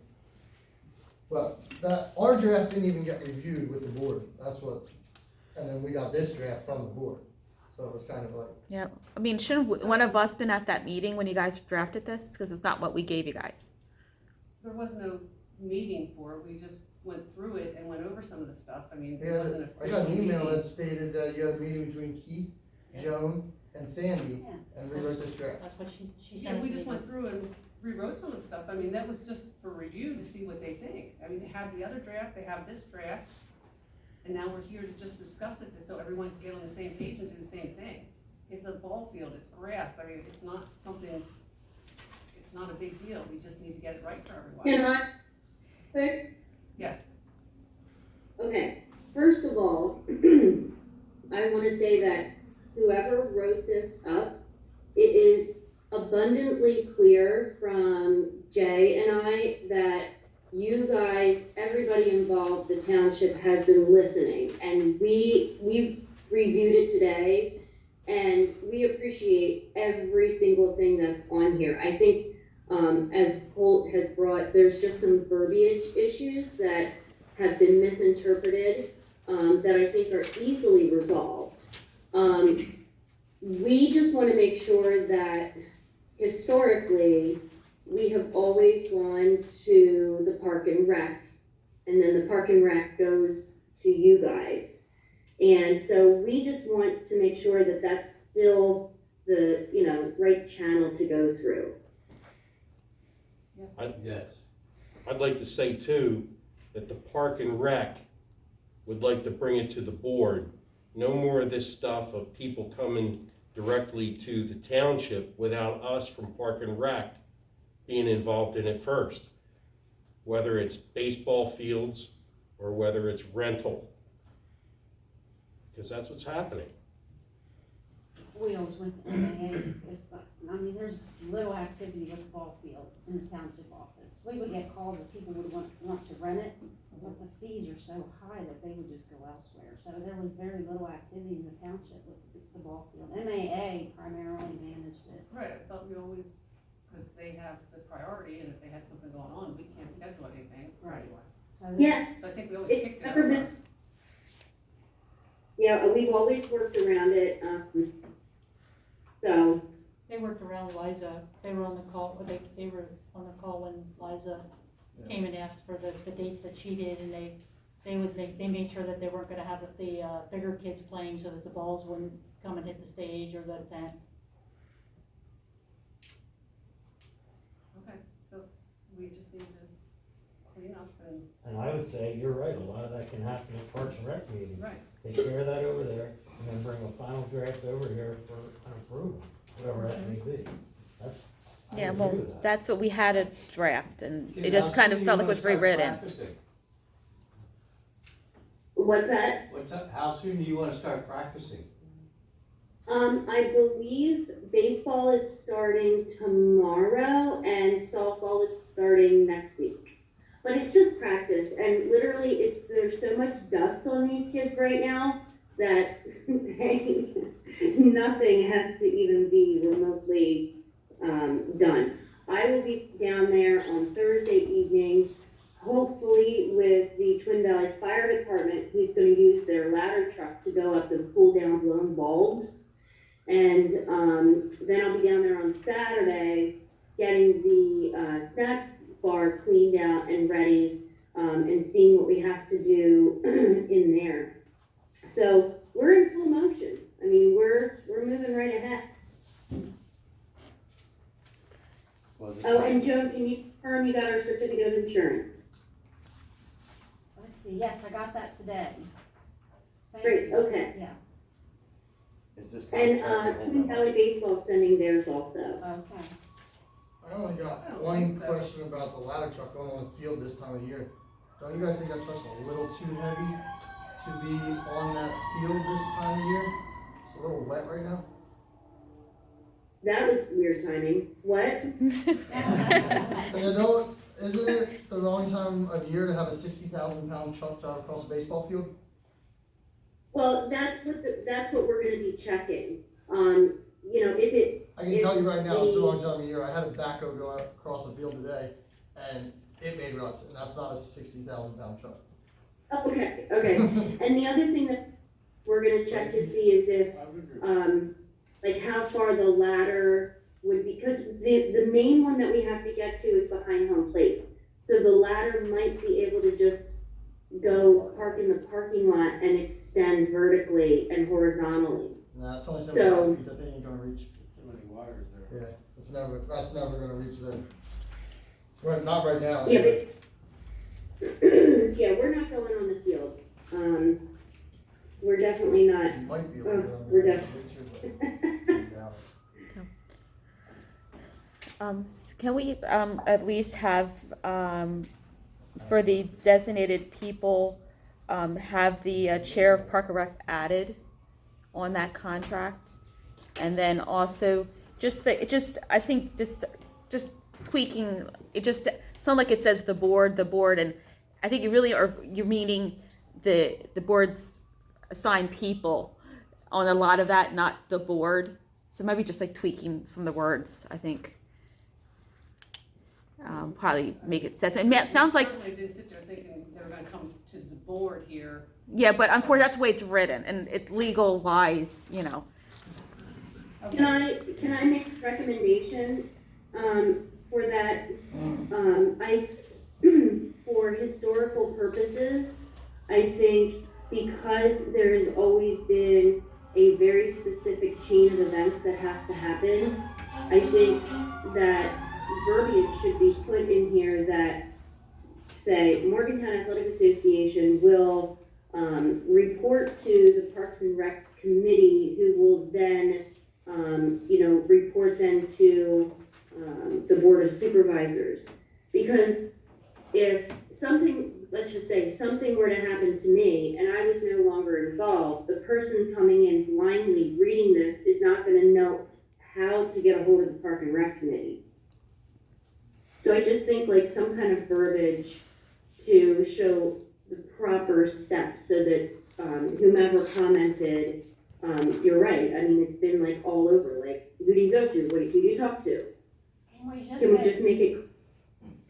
But our draft didn't even get reviewed with the board, that's what, and then we got this draft from the board. So it was kind of like,
Yeah, I mean, shouldn't one of us been at that meeting when you guys drafted this? Cause it's not what we gave you guys.
There was no meeting for it, we just went through it and went over some of the stuff, I mean, it
yeah,
wasn't an
I got an
official
email
meeting.
that stated that you had a meeting between Keith, Joan, and Sandy,
Yeah.
and rewrote this draft.
That's what she
Yeah,
sent us.
we
an
just
email.
went through and rewrote some of the stuff, I mean, that was just for review to see what they think. I mean, they have the other draft, they have this draft, and now we're here to just discuss it, so everyone can get on the same page and do the same thing. It's a ball field, it's grass, I mean, it's not something, it's not a big deal, we just need to get it right for everyone.
Can I, quick?
Yes.
Okay, first of all, I wanna say that whoever wrote this up, it is abundantly clear from Jay and I that you guys, everybody involved, the township has been listening, and we reviewed it today, and we appreciate every single thing that's on here. I think, as Colt has brought, there's just some verbiage issues that have been misinterpreted, that I think are easily resolved. We just wanna make sure that historically, we have always gone to the Park and Rec, and then the Park and Rec goes to you guys. And so we just want to make sure that that's still the, right channel to go through.
Yes.
I'd like to say too, that the Park and Rec would like to bring it to the board. No more of this stuff of people coming directly to the township without us from Park and Rec being involved in it first. Whether it's baseball fields or whether it's rental. Because that's what's happening.
We always went to MAA, there's little activity with the ball field in the township office. We would get calls that people would want to rent it, but the fees are so high that they would just go elsewhere. So there was very little activity in the township with the ball field. MAA primarily managed it.
Right, I thought we always, because they have the priority, and if they had something going on, we can't schedule anything.
Right. So
Yeah,
So I think we always
it's
kicked it
never
over.
been. Yeah, we've always worked around it, so,
They worked around Liza, they were on the call, they were on the call when Liza came and asked for the dates that she did, and they made sure that they weren't gonna have the bigger kids playing so that the balls wouldn't come and hit the stage or the tent.
Okay, so we just need to clean up and,
And I would say, you're right, a lot of that can happen at Parks and Rec meetings.
right.
Take care of that over there, and then bring a final draft over here for an approval, whatever that may be. That's, I
Yeah,
agree
well,
with that.
that's what we had a draft, and it just kind of felt like it was rewritten.
what's that?
How soon do you wanna start practicing?
I believe baseball is starting tomorrow and softball is starting next week. But it's just practice, and literally, there's so much dust on these kids right now that nothing has to even be remotely done. I will be down there on Thursday evening, hopefully with the Twin Valley Fire Department, who's gonna use their ladder truck to go up and pull down blown bulbs. And then I'll be down there on Saturday, getting the snack bar cleaned out and ready, and seeing what we have to do in there. So we're in full motion. I mean, we're moving right ahead. Oh, and Joan, can you confirm you got our certificate of insurance?
Let's see, yes, I got that today. Thank
Great,
you.
okay.
Yeah,
Is this
And,
contract or
Twin
hold on?
Valley Baseball's sending theirs also.
okay.
I only got one question about the ladder truck going on the field this time of year. Don't you guys think that truck's a little too heavy to be on that field this time of year? It's a little wet right now.
That was weird timing. What?
And you know, isn't it the wrong time of year to have a 60,000-pound truck drive across a baseball field?
Well, that's what we're gonna be checking. You know,
I can tell you right now, it's the wrong time of year. I had a backhoe go out across the field today, and it made ruts, and that's not a 60,000-pound truck.
Oh, okay, okay. And the other thing that we're gonna check to see is if, like how far the ladder would be, because the main one that we have to get to is behind home plate. So the ladder might be able to just go park in the parking lot and extend vertically and horizontally.
Nah, it's only
So-
75 feet, that thing ain't gonna reach.
Too many wires there.
Yeah, that's never gonna reach there. Right, not right now.
Yeah, but, yeah, we're not going on the field. We're definitely not.
You might be able to get on
We're
there.
Can we, at least have, for the designated people, have the chair of Park and Rec added on that contract? And then also, I think just tweaking, it just sounds like it says the board, and I think you really are, you're meaning the board's assigned people on a lot of that, not the board. So maybe just like tweaking some of the words, I think. Probably make it sense. It sounds like,
Certainly didn't sit there thinking they were gonna come to the board here.
yeah, but unfortunately, that's the way it's written, and it legal wise, you know.
Can I make a recommendation, for that? For historical purposes, I think because there's always been a very specific chain of events that have to happen, I think that verbiage should be put in here that say Morgantown Athletic Association will report to the Parks and Rec Committee, who will then report then to the Board of Supervisors. Because if something, let's just say something were to happen to me and I was no longer involved, the person coming in blindly reading this is not gonna know how to get a hold of the Park and Rec Committee. So I just think like some kind of verbiage to show the proper steps so that whomever commented, you're right. I mean, it's been like all over. Like, who do you go to? Who do you talk to? Can we just make it?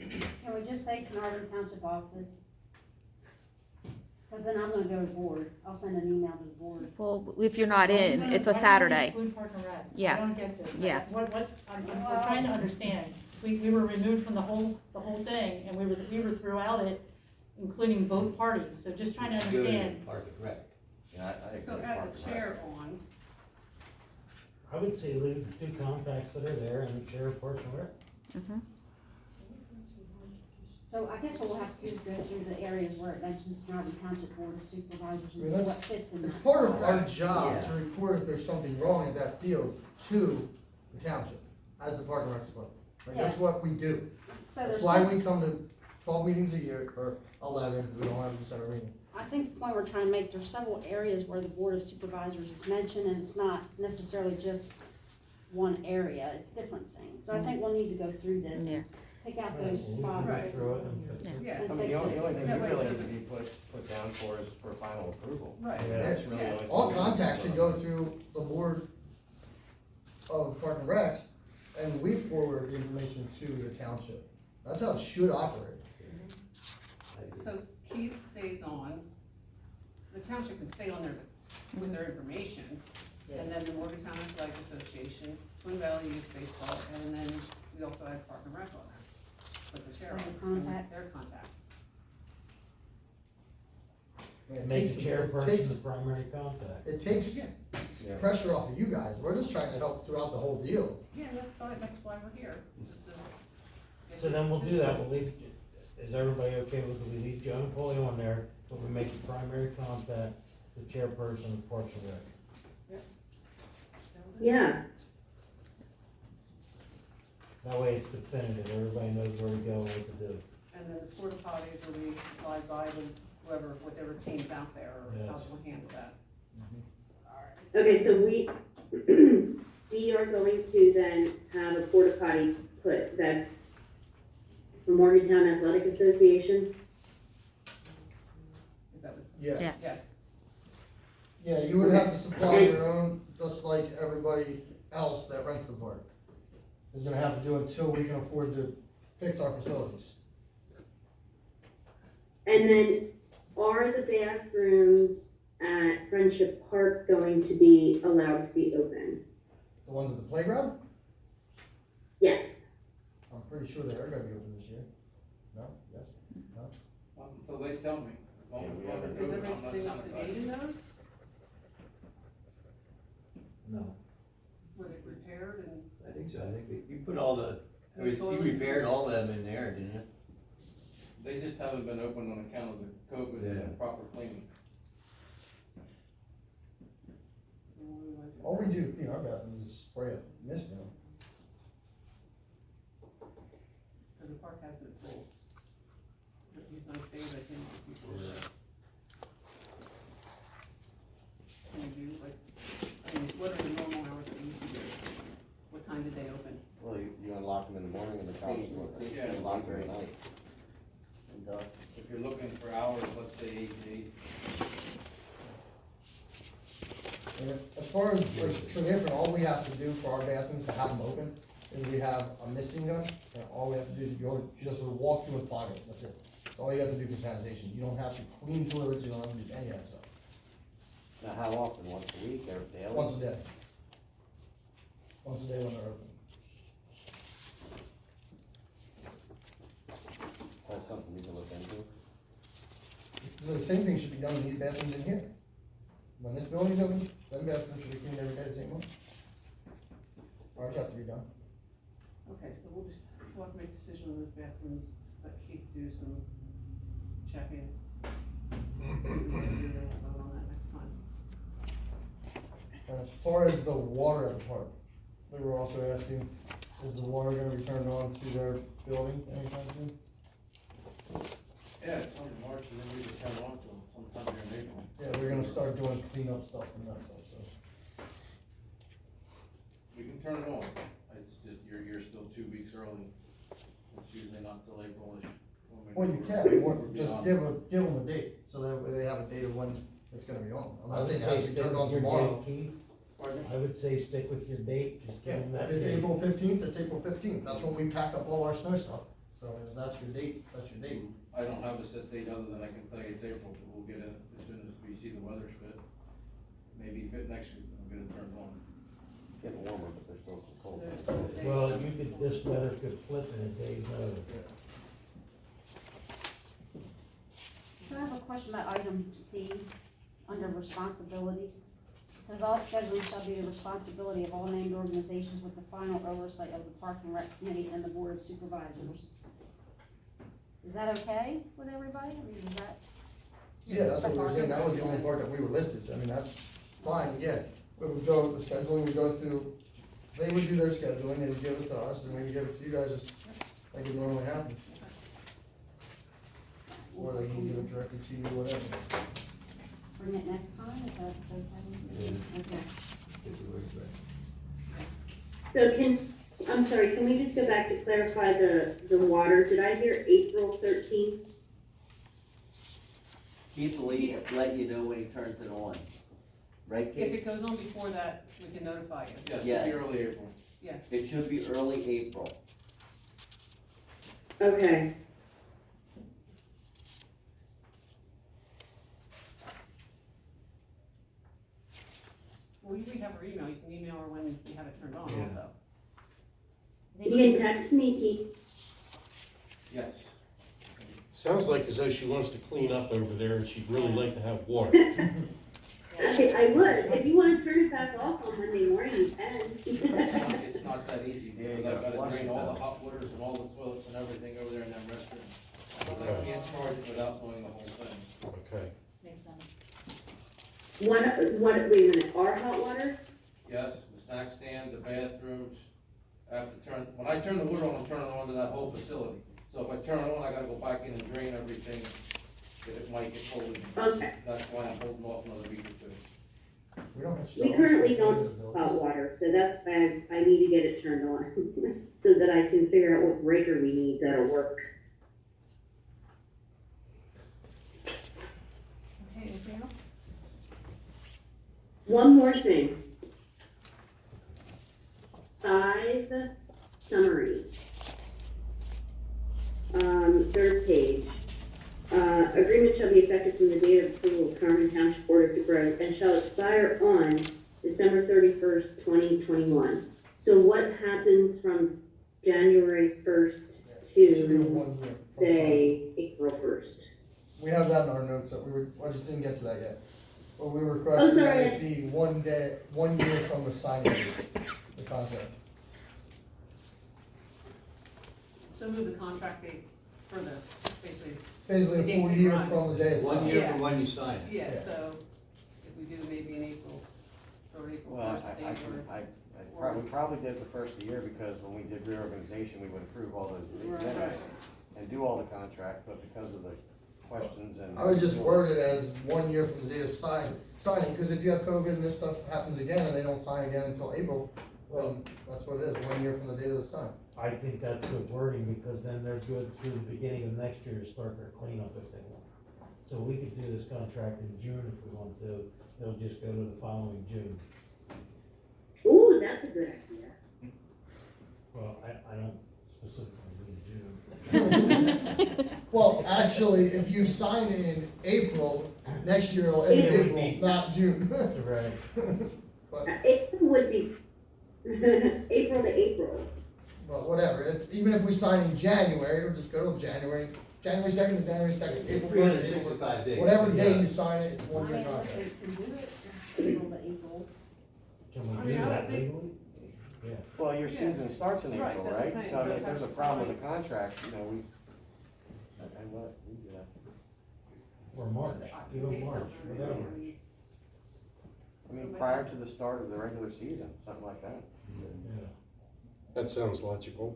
Can we just say Carnarvon Township Office? Because then I'm gonna go to the board. I'll send an email to the board.
Well, if you're not in, it's a Saturday.
Include Park and Rec.
Yeah.
I don't get this.
Yeah.
We're trying to understand. We were removed from the whole thing, and we were throughout it, including both parties, so just trying to understand.
Park and Rec.
Yeah, I agree
So
with
add
Park
the
and Rec.
chair on.
I would say leave the two contacts that are there and the chair of Parks and Rec.
So I guess what we'll have to do is go through the areas where it mentions Carnarvon Township Board of Supervisors
I
and
mean,
see
that's-
what fits in that.
It's part of
spot.
our job
Yeah.
to report if there's something wrong at that field to the township, as the Park and Rec Department. Like, that's what we do.
So
That's
there's
why
some,
we come to 12 meetings a year, or 11, because we don't have a December meeting.
I think the point we're trying to make, there's several areas where the Board of Supervisors is mentioned, and it's not necessarily just one area, it's different things. So I think we'll need to go through this
Yeah.
and pick out those
We'll
spots.
go through it and fix it.
Yeah.
and
I mean,
fix
the only
it.
thing
That
you
way it
really need to
doesn't-
be put down for is for final approval.
Right.
Yeah.
That's really the only
All
thing.
contacts should go through the board of Park and Recs, and we forward the information to the township. That's how it should operate.
So Keith stays on, the township can stay on there with their information, and then the Morgantown Athletic Association, Twin Valley Youth Baseball, and then we also have Park and Rec on there, with the chair
So
on,
the contact.
their contact.
And it
Make
takes-
the
it
chairperson
takes-
the primary contact.
It takes
Yeah.
pressure off of you guys, we're just trying to help throughout the whole deal.
Yeah, that's fine, that's why we're here, just to. get
So
this
then we'll do that,
decision.
we'll leave, is everybody okay with, we leave Joe Napoli on there, but we make the primary contact the chairperson of Parks and Rec.
Yeah,
That way it's definitive, everybody knows where to go, what to do.
And then the porta potties will be supplied by whoever, whatever team's out there, or how
Yes.
we'll handle that.
okay, so we are going to then have a porta potty put, that's from Morgantown Athletic Association.
Is that what?
Yeah.
Yes.
Yeah, you would have to supply your own, just like everybody else that rents the park is gonna have to do until we can afford to fix our facilities.
And then, are the bathrooms at Friendship Park going to be allowed to be open?
The ones at the playground,
Yes.
I'm pretty sure they are gonna be open this year. No? Yes? No?
Until they tell me. As long as we're
Is
open, I'm not
everything up to date
sanitizing.
in those?
No.
Were they repaired and?
I think so, I think that you put all the, I mean, you repaired all them in there, didn't you?
They just haven't been open on account of the COVID
Yeah.
and proper cleaning.
All we do to clean our bathrooms is spray a mist in them.
Cause the park has it full. These nice days, I think, people. Can you do, like, I mean, what are the normal hours that you used to do? What time did they open?
Well, you unlock them in the morning and the cops
Yeah.
unlock them at night.
And, if you're looking for hours, let's say 8 to 8.
And as far as, like, for different, all we have to do for our bathrooms to have them open is we have a misting gun, and all we have to do is go, you just walk through and fog it, that's it. That's all you have to do for sanitation, you don't have to clean toilets, you don't have to do any of that stuff,
Now, how often? Once a week or daily?
once a day. Once a day when they're open.
That's something we can look into.
The same thing should be done in these bathrooms in here. When this building's open, them bathrooms should be cleaned every day the same way. Ours have to be done.
Okay, so we'll have to make a decision on those bathrooms, let Keith do some checking. See if we can do that, vote on that next time.
And as far as the water at the park, we were also asking, is the water gonna be turned on to their building anytime soon?
Yeah, it's on March and then we just turn on to them sometime during April.
Yeah, we're gonna start doing cleanup stuff and that stuff, so.
We can turn it on. It's just, you're still 2 weeks early. It's usually not till April-ish. when we-
Well, you can, just give them a date, so that way they have a date of when it's gonna be on. I'm
I
not
would
saying it
say
has to be
stick
turned on
with your
tomorrow.
date, Keith.
Pardon?
I would say stick with your date, just give
Yeah,
them that
if it's
date.
April 15th, it's April 15th, that's when we pack up all our snow stuff, so if that's your date, that's your date.
I don't have a set date other than I can tell you it's April, but we'll get it as soon as we see the weather's fit. Maybe fit next week, we'll get it turned on.
It's getting warmer, but there's still some cold.
There's a couple days.
Well, you could, this weather could flip in a day's notice.
So I have a question about item C, under responsibilities. It says all scheduling shall be the responsibility of all named organizations with the final oversight of the Park and Rec Committee and the Board of Supervisors. Is that okay with everybody? I mean, is that?
Yeah, that's what we were saying, that was the only part that we were listed, I mean, that's fine, yeah. We would go, the scheduling, we go through, they would do their scheduling, they would give it to us, and we would give it to you guys, just like it normally happens. Or they can give it directly to you, whatever.
Bring it next time, is that okay? Okay.
So I'm sorry, can we just go back to clarify the water? Did I hear April 13th?
Keith will let you know when he turns it on. Right,
If
Keith?
it goes on before that, we can notify you.
Yes,
Yes.
it'll be early April.
Yeah.
It should be early April.
Okay.
Well, you have her email, you can email her when you have it turned on
Yeah.
also.
You can text me, Keith.
Yes.
Sounds like as though she wants to clean up over there and she'd really like to have water.
I would, if you wanna turn it back off on Monday morning, you can.
It's not that easy, because I've gotta drain all the hot waters and all the toilets and everything over there in them restrooms. Because I can't charge it without knowing the whole thing.
Okay.
Makes sense.
Wait a minute, our hot water?
Yes, the snack stand, the bathrooms, I have to turn, when I turn the water on, I'm turning on to that whole facility. So if I turn it on, I gotta go back in and drain everything, that it might get full.
Okay.
That's why I'm holding off another week or two.
We don't have.
We currently don't have hot water, so that's why I need to get it turned on, so that I can figure out what breaker we need that'll work.
Okay, anything else?
One more thing. 5 summary. Third page. Agreement shall be effective from the date of approval of Carmen Township Board of Supervisors and shall expire on December 31st, 2021. So what happens from January 1st
Should be a
to,
1 year.
say, April 1st?
We have that in our notes, that I just didn't get to that yet. But we
Oh,
requested that
sorry.
it be 1 year from the signing date, the contract.
So move the contract date for the, basically.
Basically,
the
a full
dates
year
run.
from the day it's
1
signed.
year
Yeah.
from when you sign it.
Yeah,
Yeah.
so if we do maybe in April, or April
Well,
first,
we probably did the first of the year, because when we did reorganization, we would approve all those minutes
Right.
and do all the contract, but because of the questions and.
I would just word it as 1 year from the date of signing, because if you have COVID and this stuff happens again and they don't sign again until April, well, that's what it is, 1 year from the date of the sign.
I think that's good wording, because then they're good through the beginning of next year to start their cleanup if they want. So we could do this contract in June if we want to, it'll just go to the following June.
Ooh, that's a good idea.
Well, I don't specifically mean June.
Well, actually, if you sign in April, next year it'll end
April.
April, not June.
Right.
But,
April would be, April to April.
but whatever, even if we sign in January, it'll just go to January 2nd to January 2nd, April 1st, April
365 days.
whatever day
Yeah.
you sign it, it's
I
1 year
mean,
contract.
we can do it April to April.
Can
I
we
mean,
do
I
that
think-
legally? Yeah.
Well, your
Yeah.
season starts in
Right,
April,
that's what I'm
right?
saying,
So
so
if there's a
that's
problem with
fine.
the contract, you know, and what, we do that.
Or March, even March, whatever.
I mean, prior to the start of the regular season, something like that.
Yeah.
That sounds logical.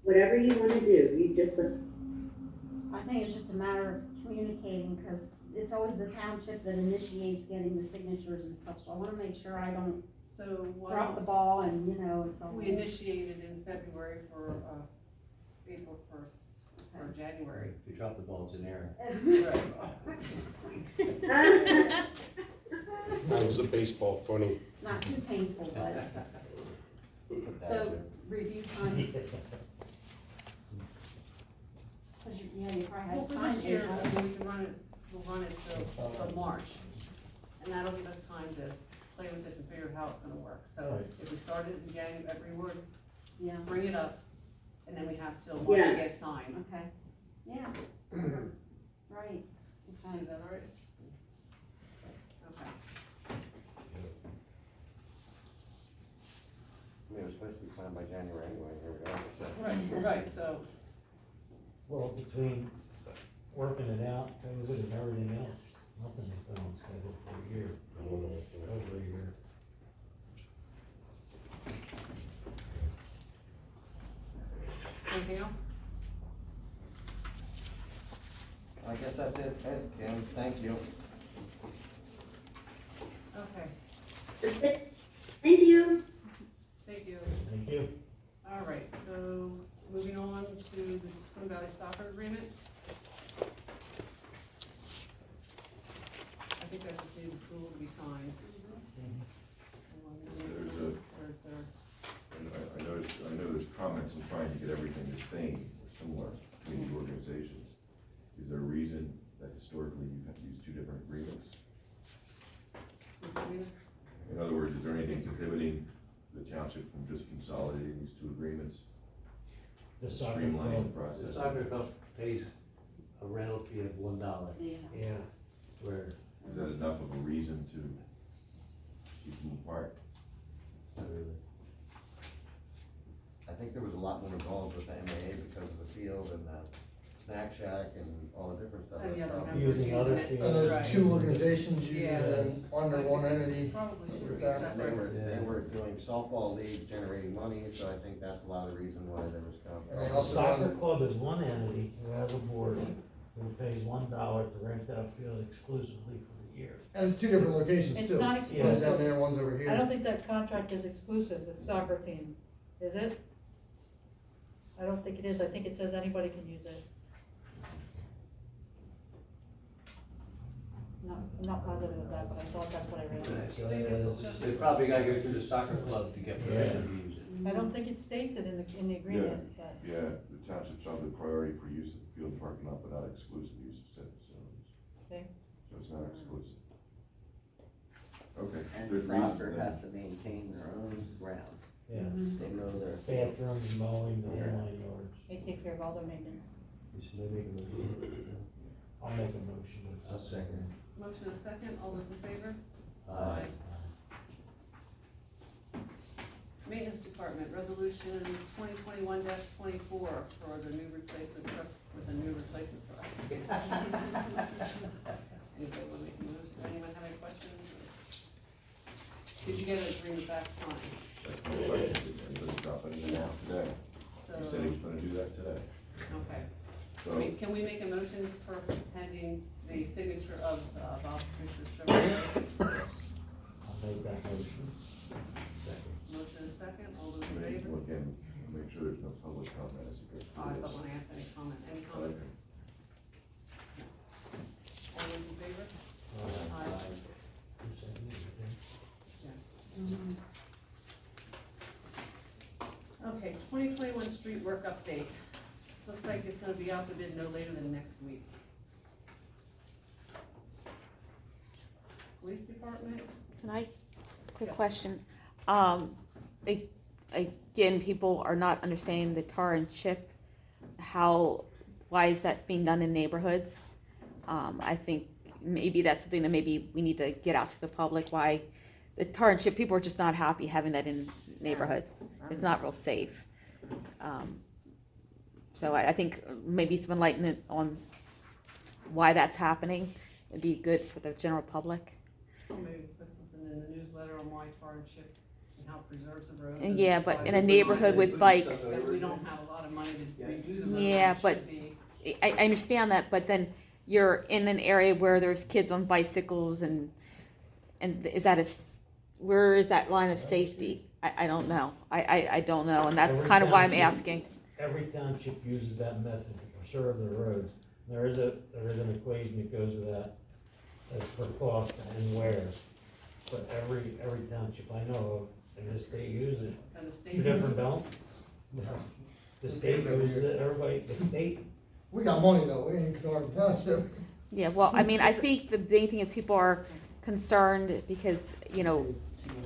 Whatever you wanna do, you just,
I think it's just a matter of communicating, because it's always the township that initiates getting the signatures and stuff, so I wanna make sure I don't
So why
drop the
don't
ball and, you know, it's all.
we initiated in February for, April first, or January.
If you drop the ball, it's in error.
That was a baseball funny.
Not too painful, but,
Put that
so,
in.
review time. Cause you probably
Well,
had
for
signed
this year,
April.
I mean, we can run it, we'll run it till March. And that'll give us time to play with this and figure out how it's gonna work. So
Right.
if we started in January, February,
Yeah,
bring it up, and then we have till March to
Yeah.
get signed.
okay, yeah, right, okay.
Is that all right? Okay.
I mean, it was supposed to be signed by January anyway, here we go. So-
Right, so,
Well, between working it out, COVID and everything else, nothing has been on schedule for a year, over a year.
anything else?
I guess that's it, Ed, Kim, thank you.
Okay,
thank you.
thank you.
Thank you.
All right, so moving on to the Twin Valley Soccer Agreement. I think I just need approval to be signed.
There's a-
Where's there?
And I know there's comments on trying to get everything the same or similar between the organizations. Is there a reason that historically you've had these two different agreements? In other words, is there anything prohibiting the township from just consolidating these two agreements?
The soccer
Streamlining the
club.
The
process?
soccer club pays a rental fee of $1,
Yeah,
Yeah,
where
Is that enough of a reason to keep them apart?
I think there was a lot more involved with the MAA because of the field and the snack shack and all the different stuff.
And the other
Probably-
members
Using
using
other
it.
fields.
And there's
Right.
two organizations using
Yeah.
it under one entity.
Probably should be
Yeah.
They
separate.
were doing softball league generating money, so I think that's a lot of the reason why there was
And they
The
also
soccer
run,
club is one entity who has a board who pays $1 to rent that field exclusively for the year.
and it's two different locations too.
It's not
One's
exclusive.
down there, one's over here.
I don't think that contract is exclusive with soccer team, is it? I don't think it is, I think it says anybody can use it. No, I'm not positive of that, but I thought that's what I read.
They probably gotta go through the soccer club to get permission to use it.
I don't think it states it in the agreement, but.
Yeah, the township shall have priority for use of the field and parking lot, but not exclusive use of said facilities.
Okay.
So it's not exclusive. Okay.
And
good reason
soccer
for that.
has to maintain their own grounds.
Yeah.
They know their fields.
Bathrooms, mowing, the whole
Yeah.
9 yards.
They take care of all their maintenance.
Should I make a motion? I'll make a motion.
I'll second.
Motion and a second, all those in favor?
Aye.
Maintenance Department, resolution 2021-24 for the new replacement truck with a new replacement truck. Anybody want to make a motion? Anyone have any questions? Did you get an agreement back signed?
That's my question. Did anybody drop anything out today? He said he was gonna do that today.
Okay.
So,
Can we make a motion for pending the signature of Bob Fisher Chevrolet?
I'll make that motion.
Motion and a second, all those in
maybe,
favor?
again, make sure there's no public comment as it goes
Oh, I
through
thought
this.
when I asked any comment, any comments?
Okay.
All those in favor?
Who said it?
Okay, 2021 street work update. Looks like it's gonna be out to bid no later than next week. Police Department?
Can I, quick
Yeah.
question, again, people are not understanding the tar and chip, why is that being done in neighborhoods? I think maybe that's something that maybe we need to get out to the public, why the tar and chip, people are just not happy having that in neighborhoods. It's not real safe. So I think maybe some enlightenment on why that's happening would be good for the general public.
Maybe put something in the newsletter on why tar and chip and how it preserves the road.
And yeah, but in a neighborhood with bikes,
That we don't have a lot of money to redo the road.
Yeah,
it
but-
should be.
I understand that, but then you're in an area where there's kids on bicycles and is that where is that line of safety? I don't know. I don't know, and that's
Every
kind of why I'm
township-
asking.
Every township uses that method to preserve their roads. There is an equation that goes with that as per cost and where. But every township I know of, and the state uses it.
And the state.
Two different don't? The state uses it, everybody, the state,
We got money though, we ain't Canard Township.
Yeah, well, I mean, I think the main thing is people are concerned because,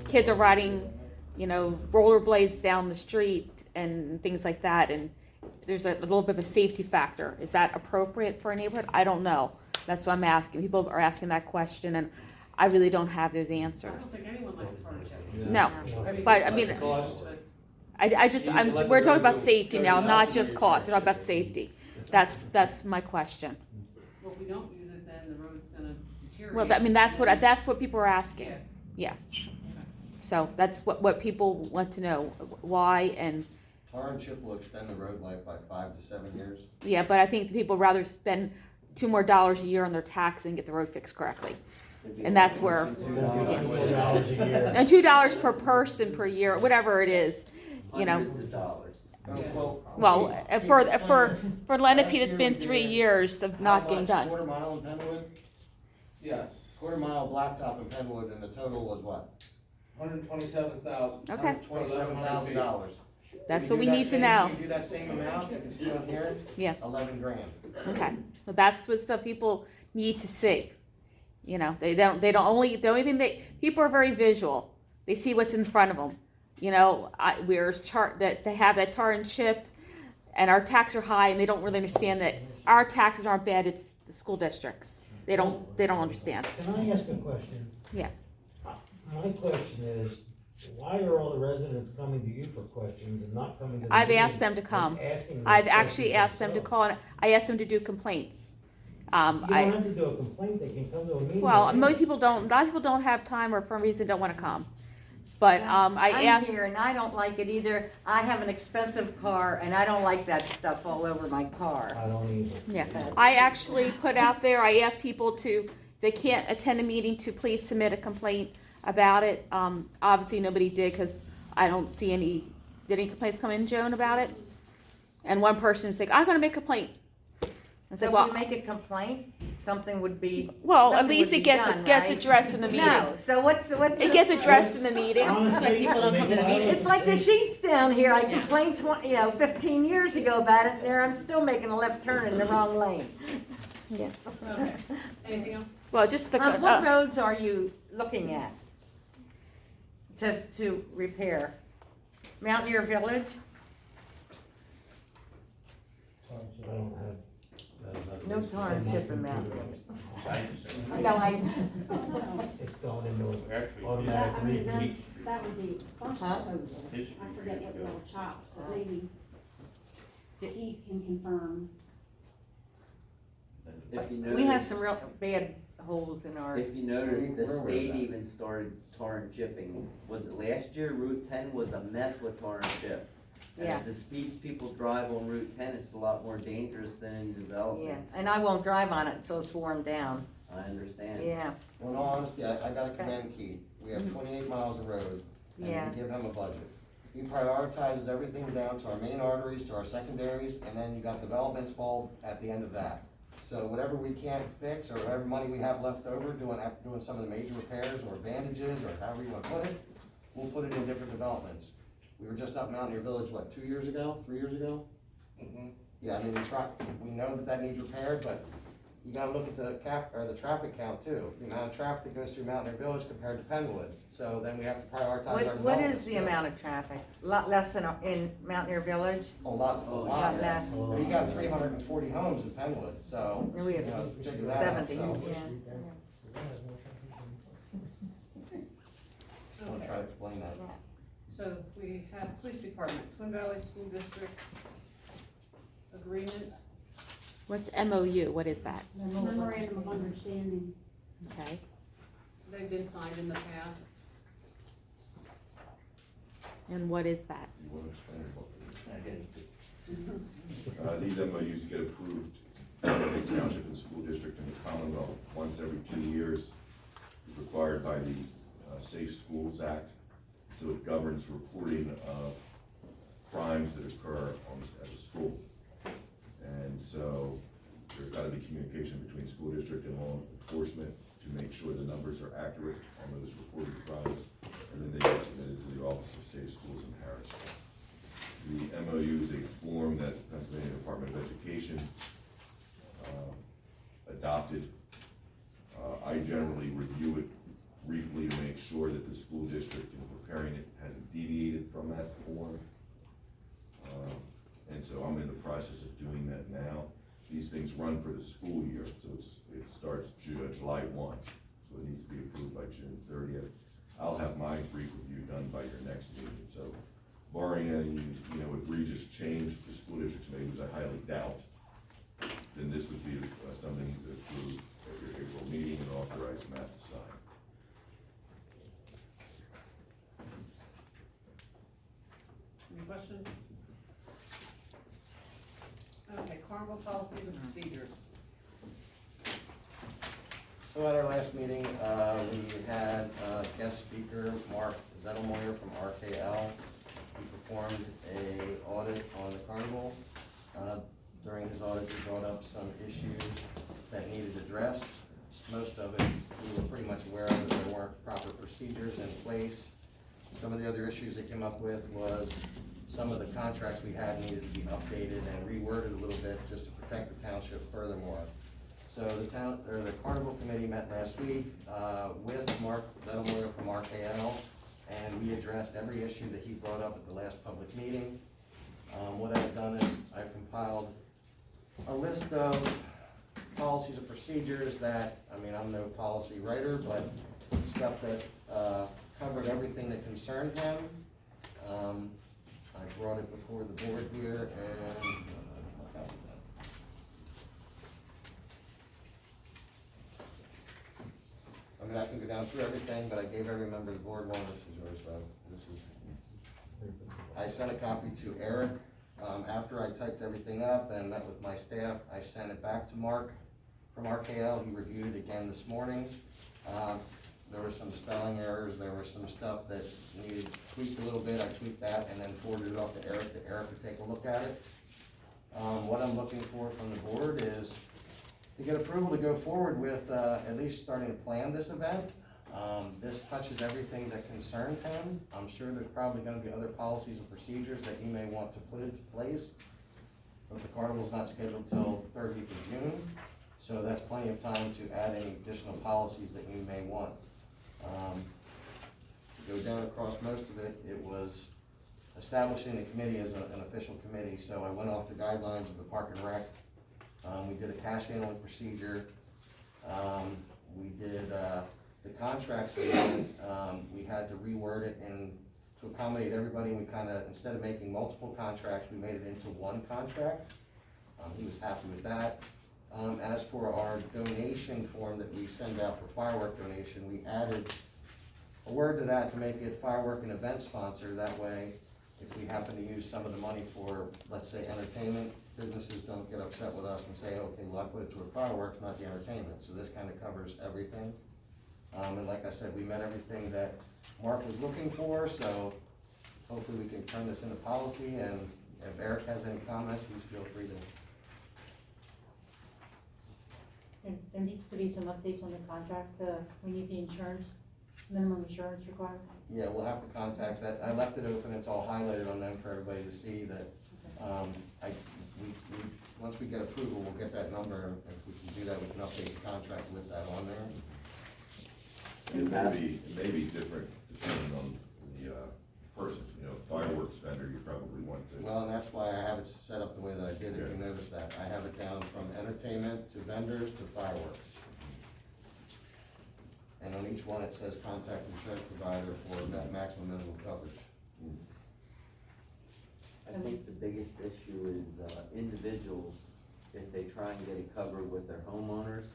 kids are riding, rollerblades down the street and things like that, and there's a little bit of a safety factor. Is that appropriate for a neighborhood? I don't know. That's what I'm asking. People are asking that question, and I really don't have those
I don't
answers.
think anyone likes tar and chip.
No, but I mean, we're talking about safety now, not just cost. We're talking about safety. That's my question.
Well, if we don't use it, then the road's gonna deteriorate.
Well, I mean, that's what people are asking.
Yeah.
Yeah. So that's what people want to know, why, and,
Tar and chip will extend the road life by 5 to 7 years.
yeah, but I think the people rather spend $2 more a year on their tax and get the road fixed correctly. And that's where,
$4 a year.
and $2 per person per year, whatever it is,
Hundreds of dollars.
Well, for Lenape, it's been 3 years of not getting done.
Quarter mile in Penwood,
Yes,
quarter mile blacktop in Penwood, and the total was what?
$127,000.
Okay,
$27,000.
that's what we need to know.
You do that same amount, you can see on here?
Yeah.
11 grand.
Okay, well, that's what some people need to see. They don't the only thing people are very visual. They see what's in front of them. We're that they have that tar and chip, and our taxes are high, and they don't really understand that our taxes aren't bad. It's the school districts. They don't understand.
Can I ask a question?
Yeah.
My question is, why are all the residents coming to you for questions and not coming to the
I've
meeting
asked them to
and
come.
asking those
I've actually
questions
asked them to
themselves?
call, and I asked them to do complaints.
You don't
I,
have to do a complaint, they can come to a meeting.
well,
and
most
ask.
people don't, a lot of people don't have time or for some reason don't wanna come. But, I asked.
I'm here and I don't like it either. I have an expensive car and I don't like that stuff all over my car.
I don't either.
Yeah, I actually put out there, I asked people to, they can't attend a meeting, to please submit a complaint about it. Obviously, nobody did, because I don't see any, did any complaints come in, Joan, about it? And one person was like, I'm gonna make a complaint. I
So
said,
if
well,
you make a complaint, something would be.
well, at
nothing
least
would
it
be
gets,
done,
gets
right?
addressed in the meeting.
No, so what's
It gets addressed in the meeting.
Honestly,
people don't come to the meeting.
It's like the sheets down here, I complained 15 years ago about it, and there I'm still making a left turn in the wrong lane.
Yes.
Okay, anything else?
Well, just the,
What roads are you looking at to repair? Mountaineer Village?
I don't have.
No township in Mountaineer.
I
No,
It's going into
Actually,
automatic
I mean,
repeat.
that would be,
Huh?
I forget what little chop, but maybe Keith can confirm.
If you
We have
notice,
some real bad holes in our,
if you notice, the
Where was
state
that?
even started tar and chipping. Was it last year? Route 10 was a mess with tar and chip. And
Yeah.
at the speeds people drive on Route 10, it's a lot more dangerous than in
yeah,
developments.
and I won't drive on it until it's worn down,
I understand.
yeah,
Well, in all honesty, I gotta commend Keith. We have 28 miles of road, and
Yeah.
we give him a budget. He prioritizes everything down to our main arteries, to our secondaries, and then you got developments fall at the end of that. So whatever we can't fix, or whatever money we have left over, doing some of the major repairs, or bandages, or however you wanna put it, we'll put it in different developments. We were just up Mountaineer Village, what, 2 years ago, 3 years ago? Yeah, I mean, we know that needs repaired, but you gotta look at the traffic count too. The amount of traffic that goes through Mountaineer Village compared to Penwood. So then we have to prioritize our
What
developments,
is the
too.
amount of traffic? Lot less than in Mountaineer Village?
A lot
Lot
less.
less.
Well, you got 340 homes in Penwood, so.
And we have
you know, figure that out,
70,
so.
yeah.
I'll try to explain that.
So we have police department, Twin Valley School District agreements.
what's MOU, what is that?
Memorandum of Understanding.
Okay.
They've been signed in the past.
And what is that?
You wanna explain about these MOUs get approved by the township and school district and the Commonwealth once every 2 years. It's required by the Safe Schools Act, so it governs reporting of crimes that occur at a school. And so there's gotta be communication between school district and law enforcement to make sure the numbers are accurate on those reported crimes, and then they get submitted to the Office of Safe Schools in Paris. The MOU is a form that the Pennsylvania Department of Education adopted. I generally review it briefly to make sure that the school district in preparing it hasn't deviated from that form. And so I'm in the process of doing that now. These things run for the school year, so it starts July 1, so it needs to be approved by June 30th. I'll have my brief review done by your next meeting, so barring any, egregious change the school district's made, which I highly doubt, then this would be something to approve at your April meeting and authorize Matt to sign.
Any questions? Okay, carnival policies and procedures.
So at our last meeting, we had guest speaker Mark Zettelmoyer from RKL. He performed a audit on the carnival. During his audit, he brought up some issues that needed addressed. Most of it, we were pretty much aware of, that there weren't proper procedures in place. Some of the other issues they came up with was some of the contracts we had needed to be updated and reworded a little bit just to protect the township furthermore. So the Carnival Committee met last week with Mark Zettelmoyer from RKL, and we addressed every issue that he brought up at the last public meeting. What I've done is I've compiled a list of policies and procedures that, I mean, I'm no policy writer, but stuff that, covered everything that concerned him. I brought it before the board here and, I mean, I can go down through everything, but I gave every member of the board one. This is yours, though. This is, I sent a copy to Eric. After I typed everything up and met with my staff, I sent it back to Mark from RKL. He reviewed it again this morning. There were some spelling errors, there was some stuff that needed tweaked a little bit. I tweaked that and then forwarded it off to Eric would take a look at it. What I'm looking for from the board is to get approval to go forward with at least starting to plan this event. This touches everything that concerns him. I'm sure there's probably gonna be other policies and procedures that you may want to put into place. But the carnival's not scheduled till third week of June, so that's plenty of time to add any additional policies that you may want. To go down across most of it, it was establishing the committee as an official committee, so I went off the guidelines of the Park and Rec. We did a cash handling procedure. We did, the contracts we had to reword it and to accommodate everybody, and we kinda, instead of making multiple contracts, we made it into one contract. He was happy with that. As for our donation form that we send out for firework donation, we added a word to that to make it firework and event sponsor. That way, if we happen to use some of the money for, let's say, entertainment, businesses don't get upset with us and say, okay, well, I put it toward fireworks, not the entertainment. So this kind of covers everything. And like I said, we met everything that Mark was looking for, so hopefully we can turn this into policy, and if Eric has any comments, please feel free to.
There needs to be some updates on the contract, we need the insurance, minimum insurance requirement.
Yeah, we'll have to contact that. I left it open, it's all highlighted on them for everybody to see that, once we get approval, we'll get that number, and if we can do that, we can update the contract with that on there.
It may be different depending on the, person, you know, fireworks vendor, you probably want to.
Well, and that's why I have it set up the way that I did, if you notice that. I have it down from entertainment to vendors to fireworks. And on each one, it says contact insurance provider for that maximum minimum coverage.
I think the biggest issue is, individuals, if they try and get it covered with their homeowners,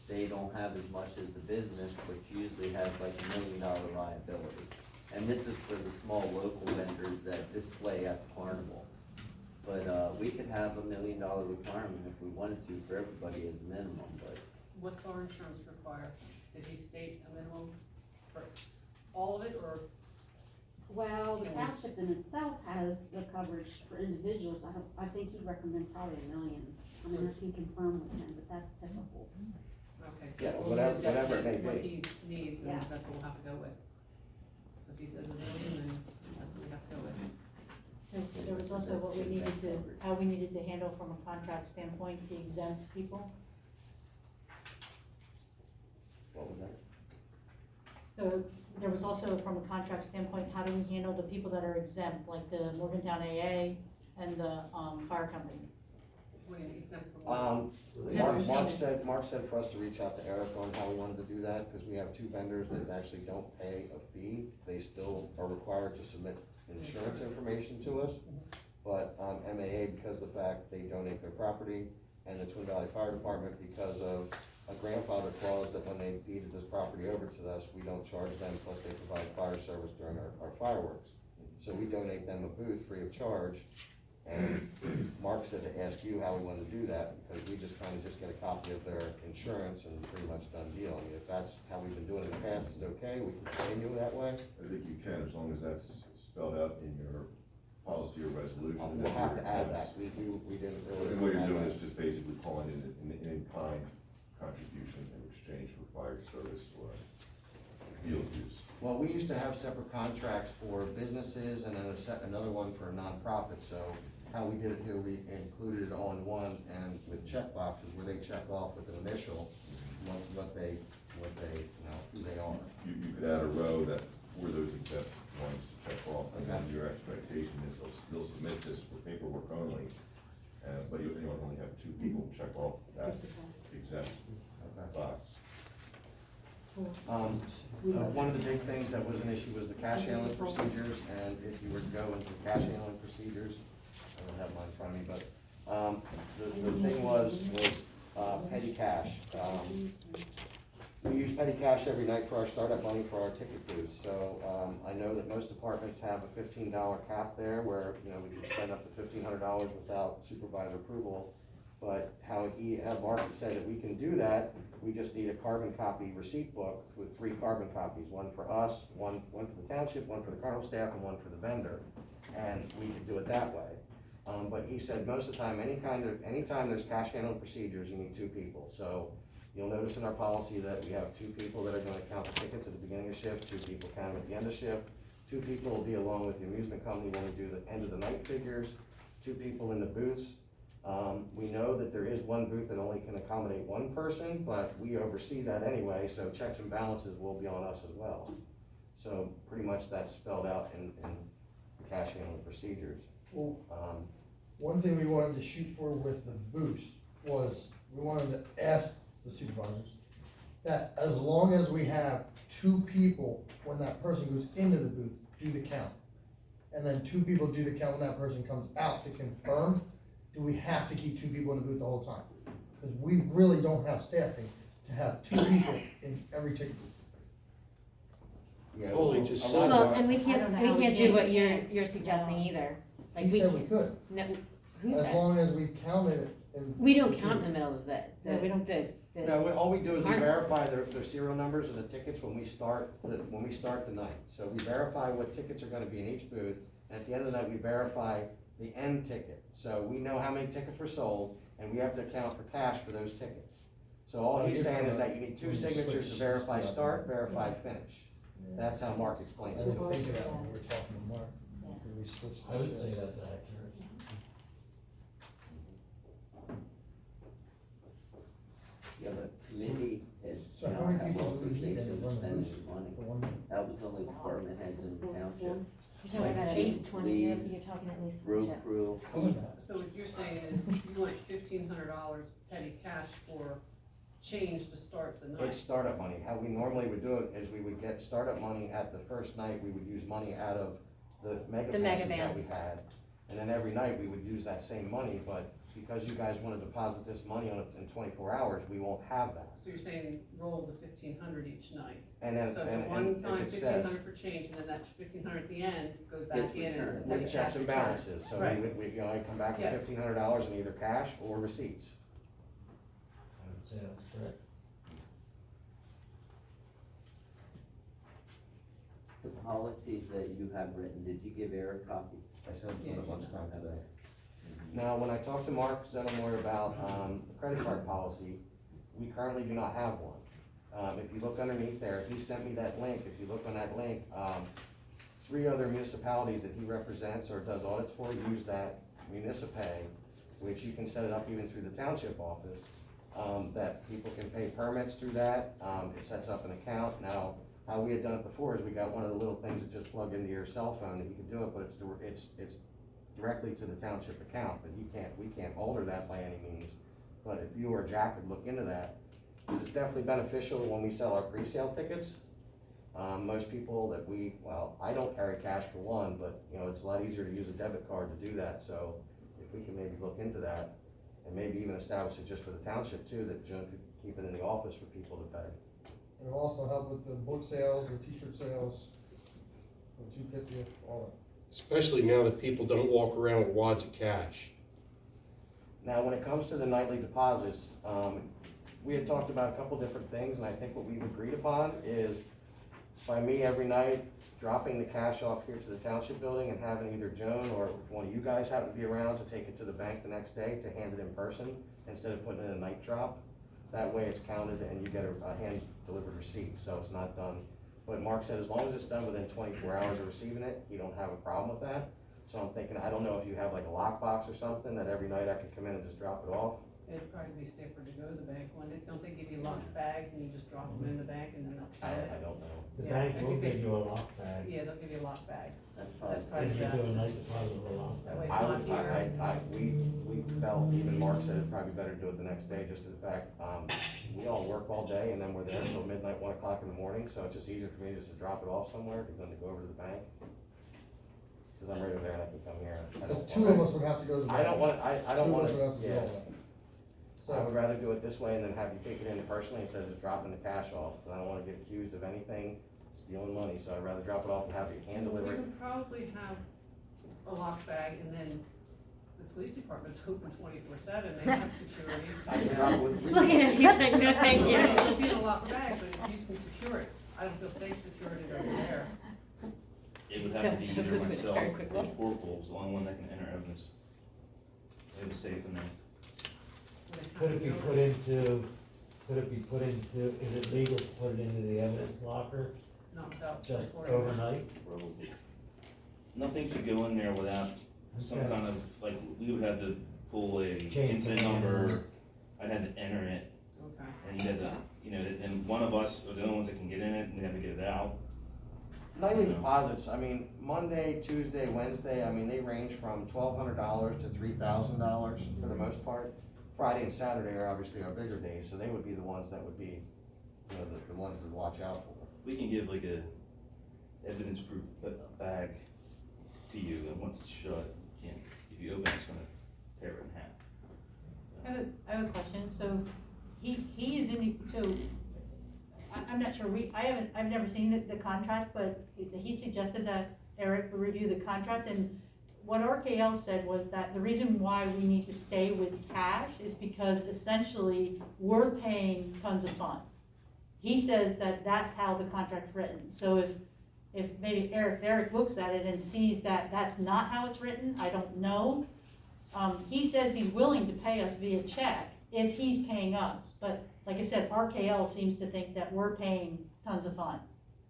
they don't have as much as the business, which usually has like $1 million liability. And this is for the small local vendors that display at the carnival. But, we could have $1 million requirement if we wanted to for everybody as a minimum, but.
What's our insurance require? Did he state a minimum for all of it, or?
Well, the township in itself has the coverage for individuals. I think he'd recommend probably $1 million. I mean, I can confirm with him, but that's typical.
Okay.
Yeah,
Well,
whatever
we'll
it may
definitely
be.
What he needs, and
Yeah.
that's what we'll have to go with. So if he says $1 million, then that's what we have to go with.
There was also what we needed to, how we needed to handle from a contract standpoint, the exempt people.
What was that?
So there was also, from a contract standpoint, how do we handle the people that are exempt, like the Morgantown AA and the, fire company?
What do you need, exempt from what?
Mark said for us to reach out to Eric on how we wanted to do that, because we have two vendors that actually don't pay a fee. They still are required to submit insurance information to us. But, MAA, because of the fact they donate their property, and the Twin Valley Fire Department, because of a grandfather clause that when they deeded this property over to us, we don't charge them, plus they provide fire service during our fireworks. So we donate them a booth free of charge. And Mark said to ask you how we want to do that, because we just kind of just get a copy of their insurance and pretty much done deal. I mean, if that's how we've been doing it in the past, it's okay, we can continue that way.
I think you can, as long as that's spelled out in your policy or resolution.
We'll have to add that, we didn't really.
And what you're
add
doing
that.
is just basically calling in an in-kind contribution in exchange for fire service or field use.
Well, we used to have separate contracts for businesses and then another one for a nonprofit, so how we did it here, we included it all in one, and with check boxes where they check off with an initial, what they, you know, who they are.
You could add a row that for those exempt ones to check off, and then your expectation is they'll submit this for paperwork only, but you only have two people check off that exempt
Okay.
box.
One of the big things that was an issue was the cash handling procedures, and if you were to go into cash handling procedures, I don't have mine in front of me, but, the thing was petty cash. We use petty cash every night for our startup money for our ticket booths, so, I know that most departments have a $15 cap there, where, you know, we can spend up to $1,500 without supervisor approval. But how Mark had said that we can do that, we just need a carbon copy receipt book with 3 carbon copies, one for us, one for the township, one for the carnival staff, and one for the vendor. And we could do it that way. But he said most of the time, anytime there's cash handling procedures, you need 2 people. So you'll notice in our policy that we have 2 people that are gonna count the tickets at the beginning of shift, 2 people count them at the end of shift. 2 people will be along with the amusement company when we do the end of the night figures, 2 people in the booths. We know that there is one booth that only can accommodate 1 person, but we oversee that anyway, so checks and balances will be on us as well. So pretty much that's spelled out in the cash handling procedures.
Well, one thing we wanted to shoot for with the boost was, we wanted to ask the supervisors that as long as we have 2 people, when that person goes into the booth, do the count. And then 2 people do the count when that person comes out to confirm, do we have to keep 2 people in the booth the whole time? Because we really don't have staffing to have 2 people in every ticket booth.
Yeah,
Holy, just
a
so-
lot of
Well,
our-
and we
I don't
can't,
know
we
how we
can't do
can-
what
we
you're,
can't.
you're suggesting either. Like,
He
we
said we
can't.
could,
No, who
as
said?
long as we counted it and.
We don't count in the middle of it.
No, we don't.
No, all we do is we
Aren't-
verify their serial numbers of the tickets when we start the night. So we verify what tickets are gonna be in each booth, and at the end of the night, we verify the end ticket. So we know how many tickets were sold, and we have to account for cash for those tickets. So all he's saying is that you need 2 signatures to verify start, verify finish. That's how Mark explains
I
it to
didn't
us.
think of that when we were talking to Mark. When we switched
I would
the
say
shifts.
that's accurate.
Yeah, but committee is,
So how many
have
people do we need to
authorization to
run the
spend
booth
any money.
for 1 night?
That was only department heads in the township.
You're talking about at
Like
least 20, you're
police,
talking at least 20
Road
shifts.
crew.
So what you're saying is you want $1,500 petty cash for change to start the night?
It's startup money. How we normally would do it is we would get startup money at the first night, we would use money out of the mega
The mega
passes that we
bands.
had. And then every night, we would use that same money, but because you guys wanna deposit this money on it in 24 hours, we won't have that.
So you're saying roll the 1,500 each night?
And then,
So it's a
and
one-time
if it
1,500 for change, and then that 1,500 at the end goes back
Gets
in as
returned.
the petty
with
cash
checks and
return.
balances, so
Right.
I come back with
Yeah.
$1,500 in either cash or receipts.
I would say that's correct.
The policies that you have written, did you give Eric copies?
I said
Yeah,
it a bunch of times
Okay.
today. Now, when I talked to Mark Zennemoyer about, the credit card policy, we currently do not have one. If you look underneath there, he sent me that link, if you look on that link, 3 other municipalities that he represents or does audits for use that Municipay, which you can set it up even through the township office, that people can pay permits through that, it sets up an account. Now, how we had done it before is we got one of the little things that just plug into your cell phone, and you can do it, but it's directly to the township account, but we can't alter that by any means. But if you or Jack could look into that, because it's definitely beneficial when we sell our pre-sale tickets. Most people that I don't carry cash for one, but, you know, it's a lot easier to use a debit card to do that, so if we can maybe look into that, and maybe even establish it just for the township too, that Joan could keep it in the office for people to pay.
It'll also help with the book sales, the t-shirt sales, for $250, all that.
Especially now that people don't walk around with wads of cash.
Now, when it comes to the nightly deposits, we had talked about a couple different things, and I think what we've agreed upon is by me every night dropping the cash off here to the township building and having either Joan or if one of you guys happen to be around to take it to the bank the next day to hand it in person instead of putting it in a night drop. That way it's counted and you get a hand-delivered receipt, so it's not done. But Mark said as long as it's done within 24 hours of receiving it, he don't have a problem with that. So I'm thinking, I don't know if you have like a lockbox or something that every night I could come in and just drop it off.
It'd probably be safer to go to the bank one. Don't they give you locked bags and you just drop them in the bank and then they'll
I
cut it?
don't know.
The
Yeah,
bank
I
will
think they-
give you a lock bag.
Yeah, they'll give you a locked bag.
That's
That's
probably.
If
probably
you do a
best.
night deposit with a lock
That
bag.
way it's
I
not
would,
here.
we felt, even Mark said it'd probably be better to do it the next day, just to the fact, we all work all day and then we're there until midnight, 1 o'clock in the morning, so it's just easier for me just to drop it off somewhere than to go over to the bank. Cause I'm right over there and I can come here. I don't
Cause two of us would have to go to the.
I don't want, I don't want
Two of us would have to do
yeah.
all that.
I would
So,
rather do it this way and then have you take it in personally instead of just dropping the cash off, cause I don't wanna get accused of anything, stealing money, so I'd rather drop it off and have you hand deliver
You
it.
can probably have a locked bag and then the police department's open 24/7, they have security.
I can drop it with.
Look at him, he's like, no, thank you.
It'll be in a locked bag, but you can secure it. I don't feel safe securing it over there.
It would have to be either
This went
myself
very
or
quickly.
the corporal is the only one that can enter evidence. They have a safe in there.
Could it be put into, is it legal to put it into the evidence locker
Not without.
just
recording.
overnight?
Probably. Nothing should go in there without some
Okay.
kind of, like, we would have to pull a
Chain
incident
command.
number. I'd have to enter it,
Okay.
and you'd have to, you know, and one of us are the only ones that can get in it, and we have to get it out.
Nightly deposits, I mean, Monday, Tuesday, Wednesday, I mean, they range from $1,200 to $3,000 for the most part. Friday and Saturday are obviously our bigger days, so they would be the ones that would be, you know, the ones to watch out for.
We can give like a evidence proof bag to you, and once it's shut, you can't, if you open it, it's gonna tear it in half.
I have a question, so he is in the, so, I'm not sure, I've never seen the contract, but he suggested that Eric would review the contract, and what RKL said was that the reason why we need to stay with cash is because essentially, we're paying tons of fun. He says that that's how the contract's written, so if maybe Eric looks at it and sees that that's not how it's written, I don't know. He says he's willing to pay us via check if he's paying us, but like I said, RKL seems to think that we're paying tons of fun.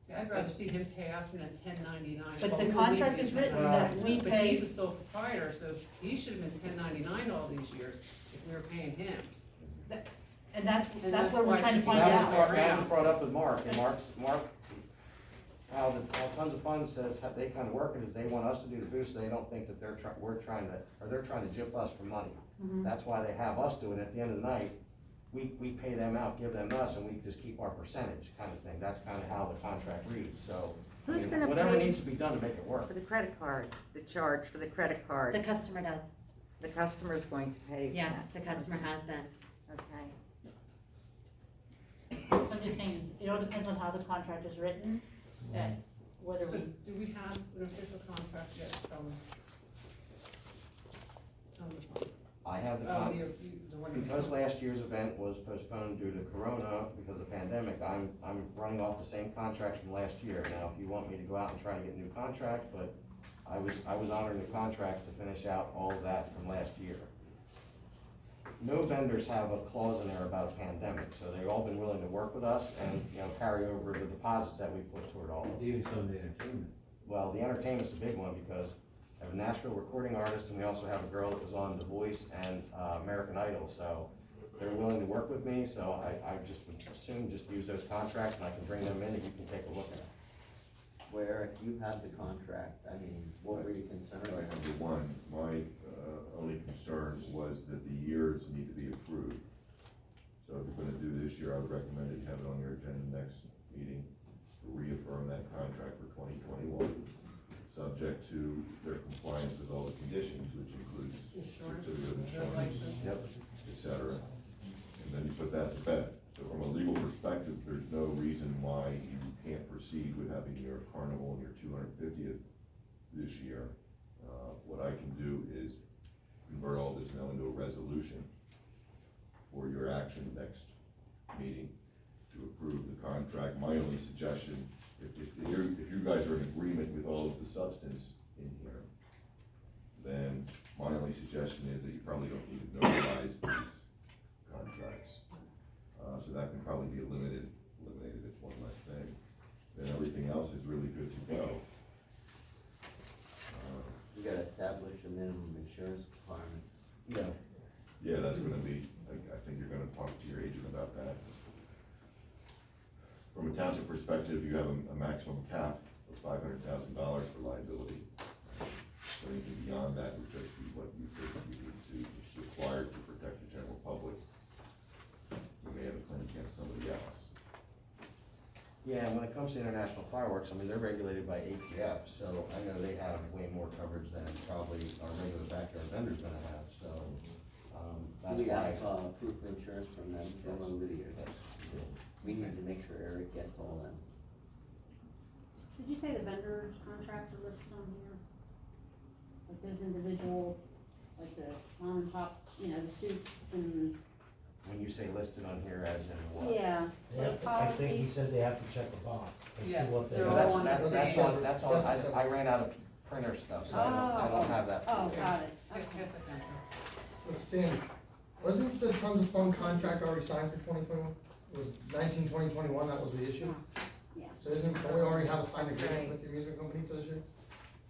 See, I'd rather see him pay us than 1099.
But
Well,
the
we
contract
would
is
be
written
1099.
that we
But
pay-
he's a sole proprietor, so he should have been 1099 all these years if we were paying him.
And that's
And
where
that's
we're
why
trying to
she-
find
That
out.
was brought up with Mark, and Mark, how Tons of Fun says, how they kind of work it is they want us to do the boost, they don't think that they're trying to jip us for money.
Mhm.
That's why they have us do it, at the end of the night, we pay them out, give them us, and we just keep our percentage kind of thing, that's kind of how the contract reads, so. I
Who's
mean,
gonna
whatever
pay
needs to be done to make it work.
for the credit card, the charge for the credit card?
The customer does.
The customer's going to pay for
Yeah,
that?
the customer has been.
Okay.
So I'm just saying, it all depends on how the contract is written, and whether
So
we,
do we have an official contract yet from Tons of Fun?
I have the
Oh,
con-
the one you
because
sent.
last year's event was postponed due to Corona because of the pandemic, I'm running off the same contracts from last year. Now, if you want me to go out and try to get a new contract, but I was honoring the contracts to finish out all of that from last year. No vendors have a clause in there about a pandemic, so they've all been willing to work with us and, you know, carry over the deposits that we put toward all of them.
Even some of the entertainment.
Well, the entertainment's the big one because I have a Nashville recording artist and we also have a girl that was on The Voice and American Idol, so they're willing to work with me, so I just would assume just use those contracts and I can bring them in and you can take a look at them.
Where if you had the contract, I mean, what were you concerned
I
with?
have the one, my only concern was that the years need to be approved. So if you're gonna do this year, I would recommend that you have it on your agenda next meeting to reaffirm that contract for 2021, subject to their compliance with all the conditions, which includes
Insurance,
certificate of
their
insurance,
license.
Yep.
et cetera. And then you put that to bed. So from a legal perspective, there's no reason why you can't proceed with having your carnival and your 250th this year. What I can do is convert all this now into a resolution for your action next meeting to approve the contract. My only suggestion, if you guys are in agreement with all of the substance in here, then my only suggestion is that you probably don't need to notarize these contracts. So that can probably be eliminated, it's one less thing. Then everything else is really good to go.
You gotta establish a minimum insurance requirement.
Yeah.
Yeah, that's gonna be, I think you're gonna talk to your agent about that. From a township perspective, you have a maximum cap of $500,000 for liability. So anything beyond that would just be what you think you need to, it's required to protect the general public. You may have a claim against somebody else.
Yeah, and when it comes to international fireworks, I mean, they're regulated by ATF, so I know they have way more coverage than probably our regular backyard vendor's gonna have, so, that's
We
why.
have, proof of insurance from them for over the years. We need to make sure Eric gets all of them.
Did you say the vendor contracts are listed on here? Like those individual, like the mom and pop, you know, the soup and,
When you say listed on here as in what?
yeah,
They have
like
to- I think he
policy.
said they have to check the box as to
Yeah,
what they.
they're
No,
all
that's,
on
that's,
the
that's on, I ran out of printer stuff, so I don't have that.
Oh,
for you.
got it,
Pass
okay.
that down.
Let's see, wasn't the tons of fun contract already signed for 2021? It was 2021, that was the issue?
Yeah.
So don't we already have a signed agreement with the amusement company for this year?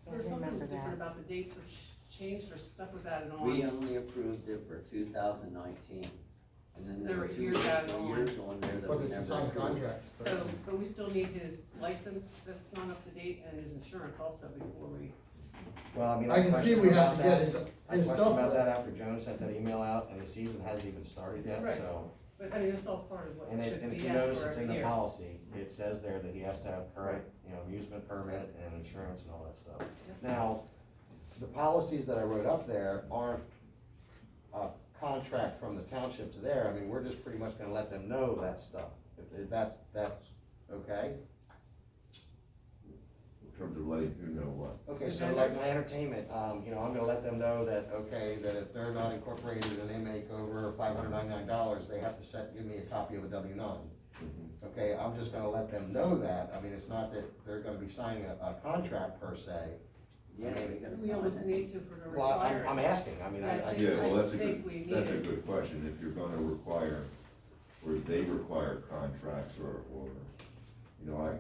There's something different about the dates which changed or stuff was added on.
We only approved it for 2019, and then there
There
were
were
2
years added
additional
on.
years on there that
But
we
it's a
never
signed
approved.
contract.
So, but we still need his license that's not up to date and his insurance also before we.
Well, I mean,
I can see we have to get his
I
stuff.
questioned about that after Joan sent that email out, and the season hasn't even started yet,
Right.
so.
But I mean, that's all part of what
And
should
if
be
you
asked
notice,
for
it's in
every
the
year.
policy, it says there that he has to have current, you know, amusement permit and insurance and all that stuff. Now, the policies that I wrote up there aren't a contract from the township to there, I mean, we're just pretty much gonna let them know that stuff. If that's okay?
In terms of letting you know what.
Okay, so like my entertainment, you know, I'm gonna let them know that, okay, that if they're not incorporated and they make over $599, they have to give me a copy of a W-9. Okay, I'm just gonna let them know that, I mean, it's not that they're gonna be signing a contract per se.
Yeah, we gotta
We
sign
almost
it.
need to for the
Well,
require.
I'm asking, I mean, I.
Yeah, well, that's a
think
good,
we
that's a
need it.
good question, if you're gonna require, or they require contracts, or, you know,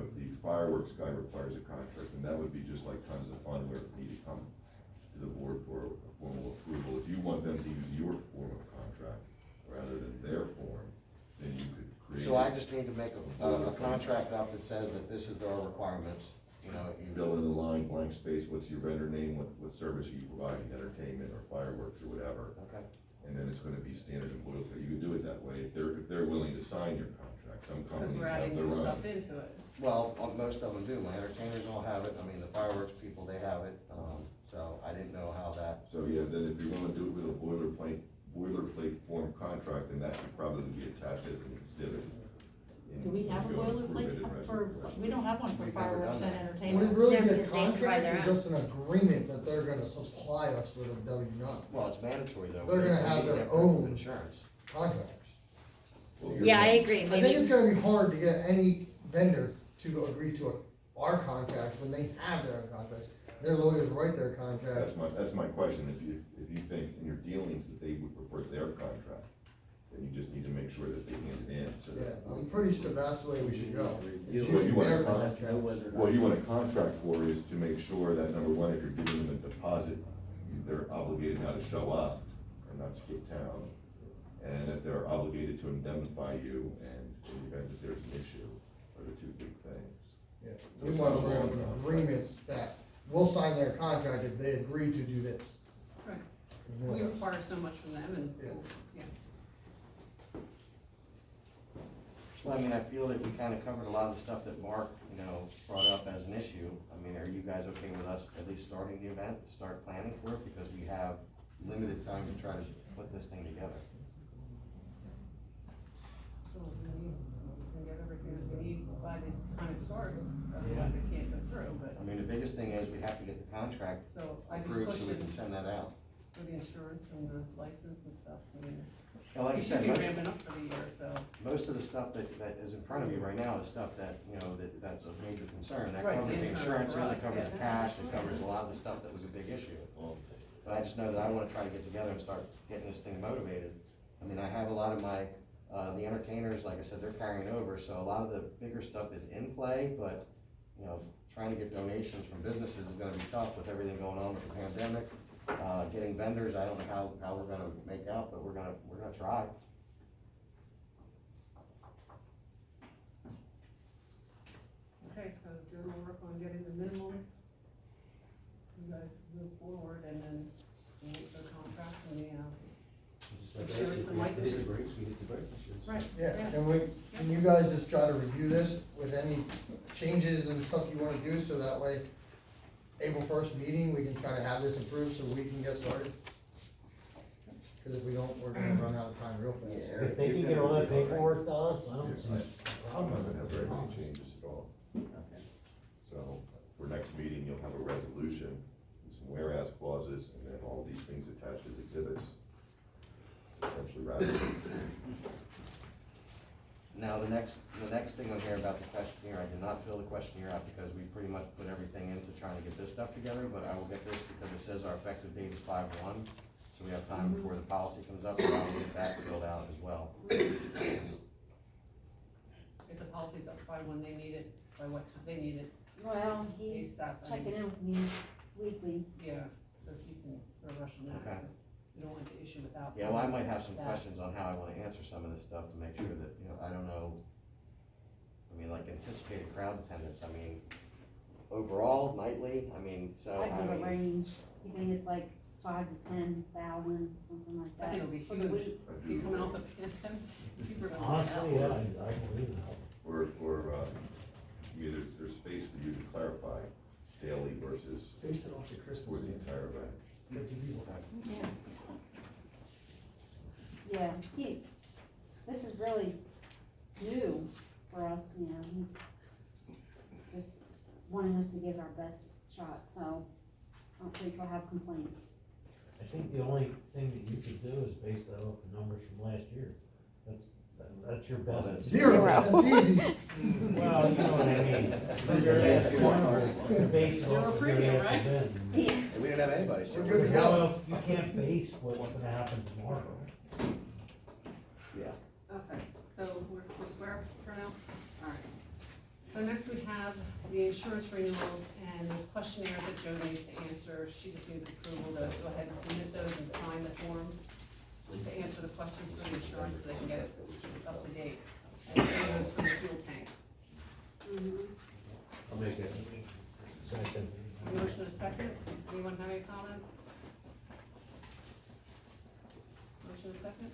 if the fireworks guy requires a contract, then that would be just like Tons of Fun, where it need to come to the board for a formal approval. If you want them to use your form of contract, rather than their form, then you could create.
So I just need to make a contract up that says that this is our requirements, you know.
Fill in the line, blank space, what's your vendor name, what service are you providing, entertainment or fireworks or whatever.
Okay.
And then it's gonna be standard and boilerplate, you can do it that way, if they're willing to sign your contract, some
Because
companies
we're
have
adding
their
new
own.
stuff into it.
Well, most of them do, my entertainers all have it, I mean, the fireworks people, they have it, so I didn't know how that.
So, yeah, then if you're gonna do it with a boilerplate form contract, then that should probably be attached as an exhibit.
Do we have a boilerplate for, we don't have one for
We've never
fireworks
done
and
that.
Would
entertainment.
it really
Yeah,
be a
because they provide
contract
their
or
own.
just an agreement that they're gonna supply us with a W-9
Well, it's mandatory though.
They're gonna have
We need
their
to proof of
own
insurance.
contracts?
Well, you're
Yeah, I
not-
agree,
I think
maybe,
it's gonna be hard to get any vendor to agree to our contracts when they have their own contracts. Their lawyers write their contracts.
That's my question, if you think in your dealings that they would prefer their contract, then you just need to make sure that they hand it in, so
Yeah,
that.
I'm pretty sure that's the way we should go.
You-
What you want
Their
a con-
contracts.
What you want a contract for is to make sure that, number one, if you're giving them a deposit, they're obligated now to show up and not skip town. And that they're obligated to indemnify you, and in the event that there's an issue, are the two big things.
Yeah,
So
we
it's
want
not
to
a
bring
long
up an
contract.
agreement that we'll sign their contract if they agree to do this.
Right. We require so much from them and,
Yeah.
yeah.
Well, I mean, I feel that we kinda covered a lot of the stuff that Mark, you know, brought up as an issue. I mean, are you guys okay with us at least starting the event, start planning for it, because we have limited time to try to put this thing together?
So we can get everything that we need by the time it starts, otherwise it can't go through, but,
I mean, the biggest thing is we have to get the contract
so I'd be
approved so we
pushing
can send that out.
for the insurance and the license and stuff, I mean,
And like I
we should
said,
be
most,
ramping up for the year, so.
most of the stuff that is in front of you right now is stuff that, you know, that's of major concern. That
Right,
covers the
internal
insurances,
for us,
it covers
yeah.
the cash, it covers a lot of the stuff that was a big issue. But I just know that I wanna try to get together and start getting this thing motivated. I mean, I have a lot of my, the entertainers, like I said, they're carrying over, so a lot of the bigger stuff is in play, but, you know, trying to get donations from businesses is gonna be tough with everything going on with the pandemic. Getting vendors, I don't know how we're gonna make out, but we're gonna try.
Okay, so Joe will work on getting the minimums. You guys move forward and then we'll wait for the contract and the, insurance and licenses. Right.
Yeah, can you guys just try to review this with any changes and stuff you wanna do, so that way, April 1st meeting, we can try to have this approved so we can get started? Cause if we don't, we're gonna run out of time real fast.
If they can get all that paperwork to us, I don't see.
I'm not gonna have very many changes at all. So, for next meeting, you'll have a resolution, with some whereas clauses, and then all these things attached as exhibits. Essentially, rather.
Now, the next thing on here about the questionnaire, I did not fill the questionnaire out because we pretty much put everything into trying to get this stuff together, but I will get this because it says our effective date is 5/1. So we have time before the policy comes up, and I'll get that filled out as well.
If the policy's up by when they need it, by what time they need it.
Well, he's
ASAP, I
checking
mean.
in with me weekly.
Yeah, so if you can, rush on that,
Okay.
because we don't want the issue without.
Yeah, well, I might have some
that.
questions on how I wanna answer some of this stuff to make sure that, I don't know. I mean, like anticipated crowd attendance, I mean, overall, nightly, so,
I give a range, you think it's like 5 to 10,000, something like
I
that.
think it'll be
for the
huge.
week.
You coming off the pandemic, people are gonna.
Honestly, yeah, I believe that.
There's space for you to clarify daily versus
Base it off the
for
Christmas.
the entire event.
Yeah, this is really new for us, he's just wanting us to give it our best shot, so I don't think we'll have complaints.
I think the only thing that you could do is base that off the numbers from last year. That's your best.
Zero, that's easy.
Well, you know what I mean. Base it off of your
premium,
last
right?
event.
And we didn't have anybody, so.
We're good to
How
go.
else, you can't base what's gonna happen tomorrow.
Yeah.
Okay, so we're square for now? Alright. So next we have the insurance renewals, and there's questionnaires that Joe needs to answer. She just needs approval to go ahead and submit those and sign the forms to answer the questions for the insurance so they can get it up to date. And same goes for the fuel tanks.
I'll make it.
Second.
Motion is second. Anyone have any comments? Motion is second.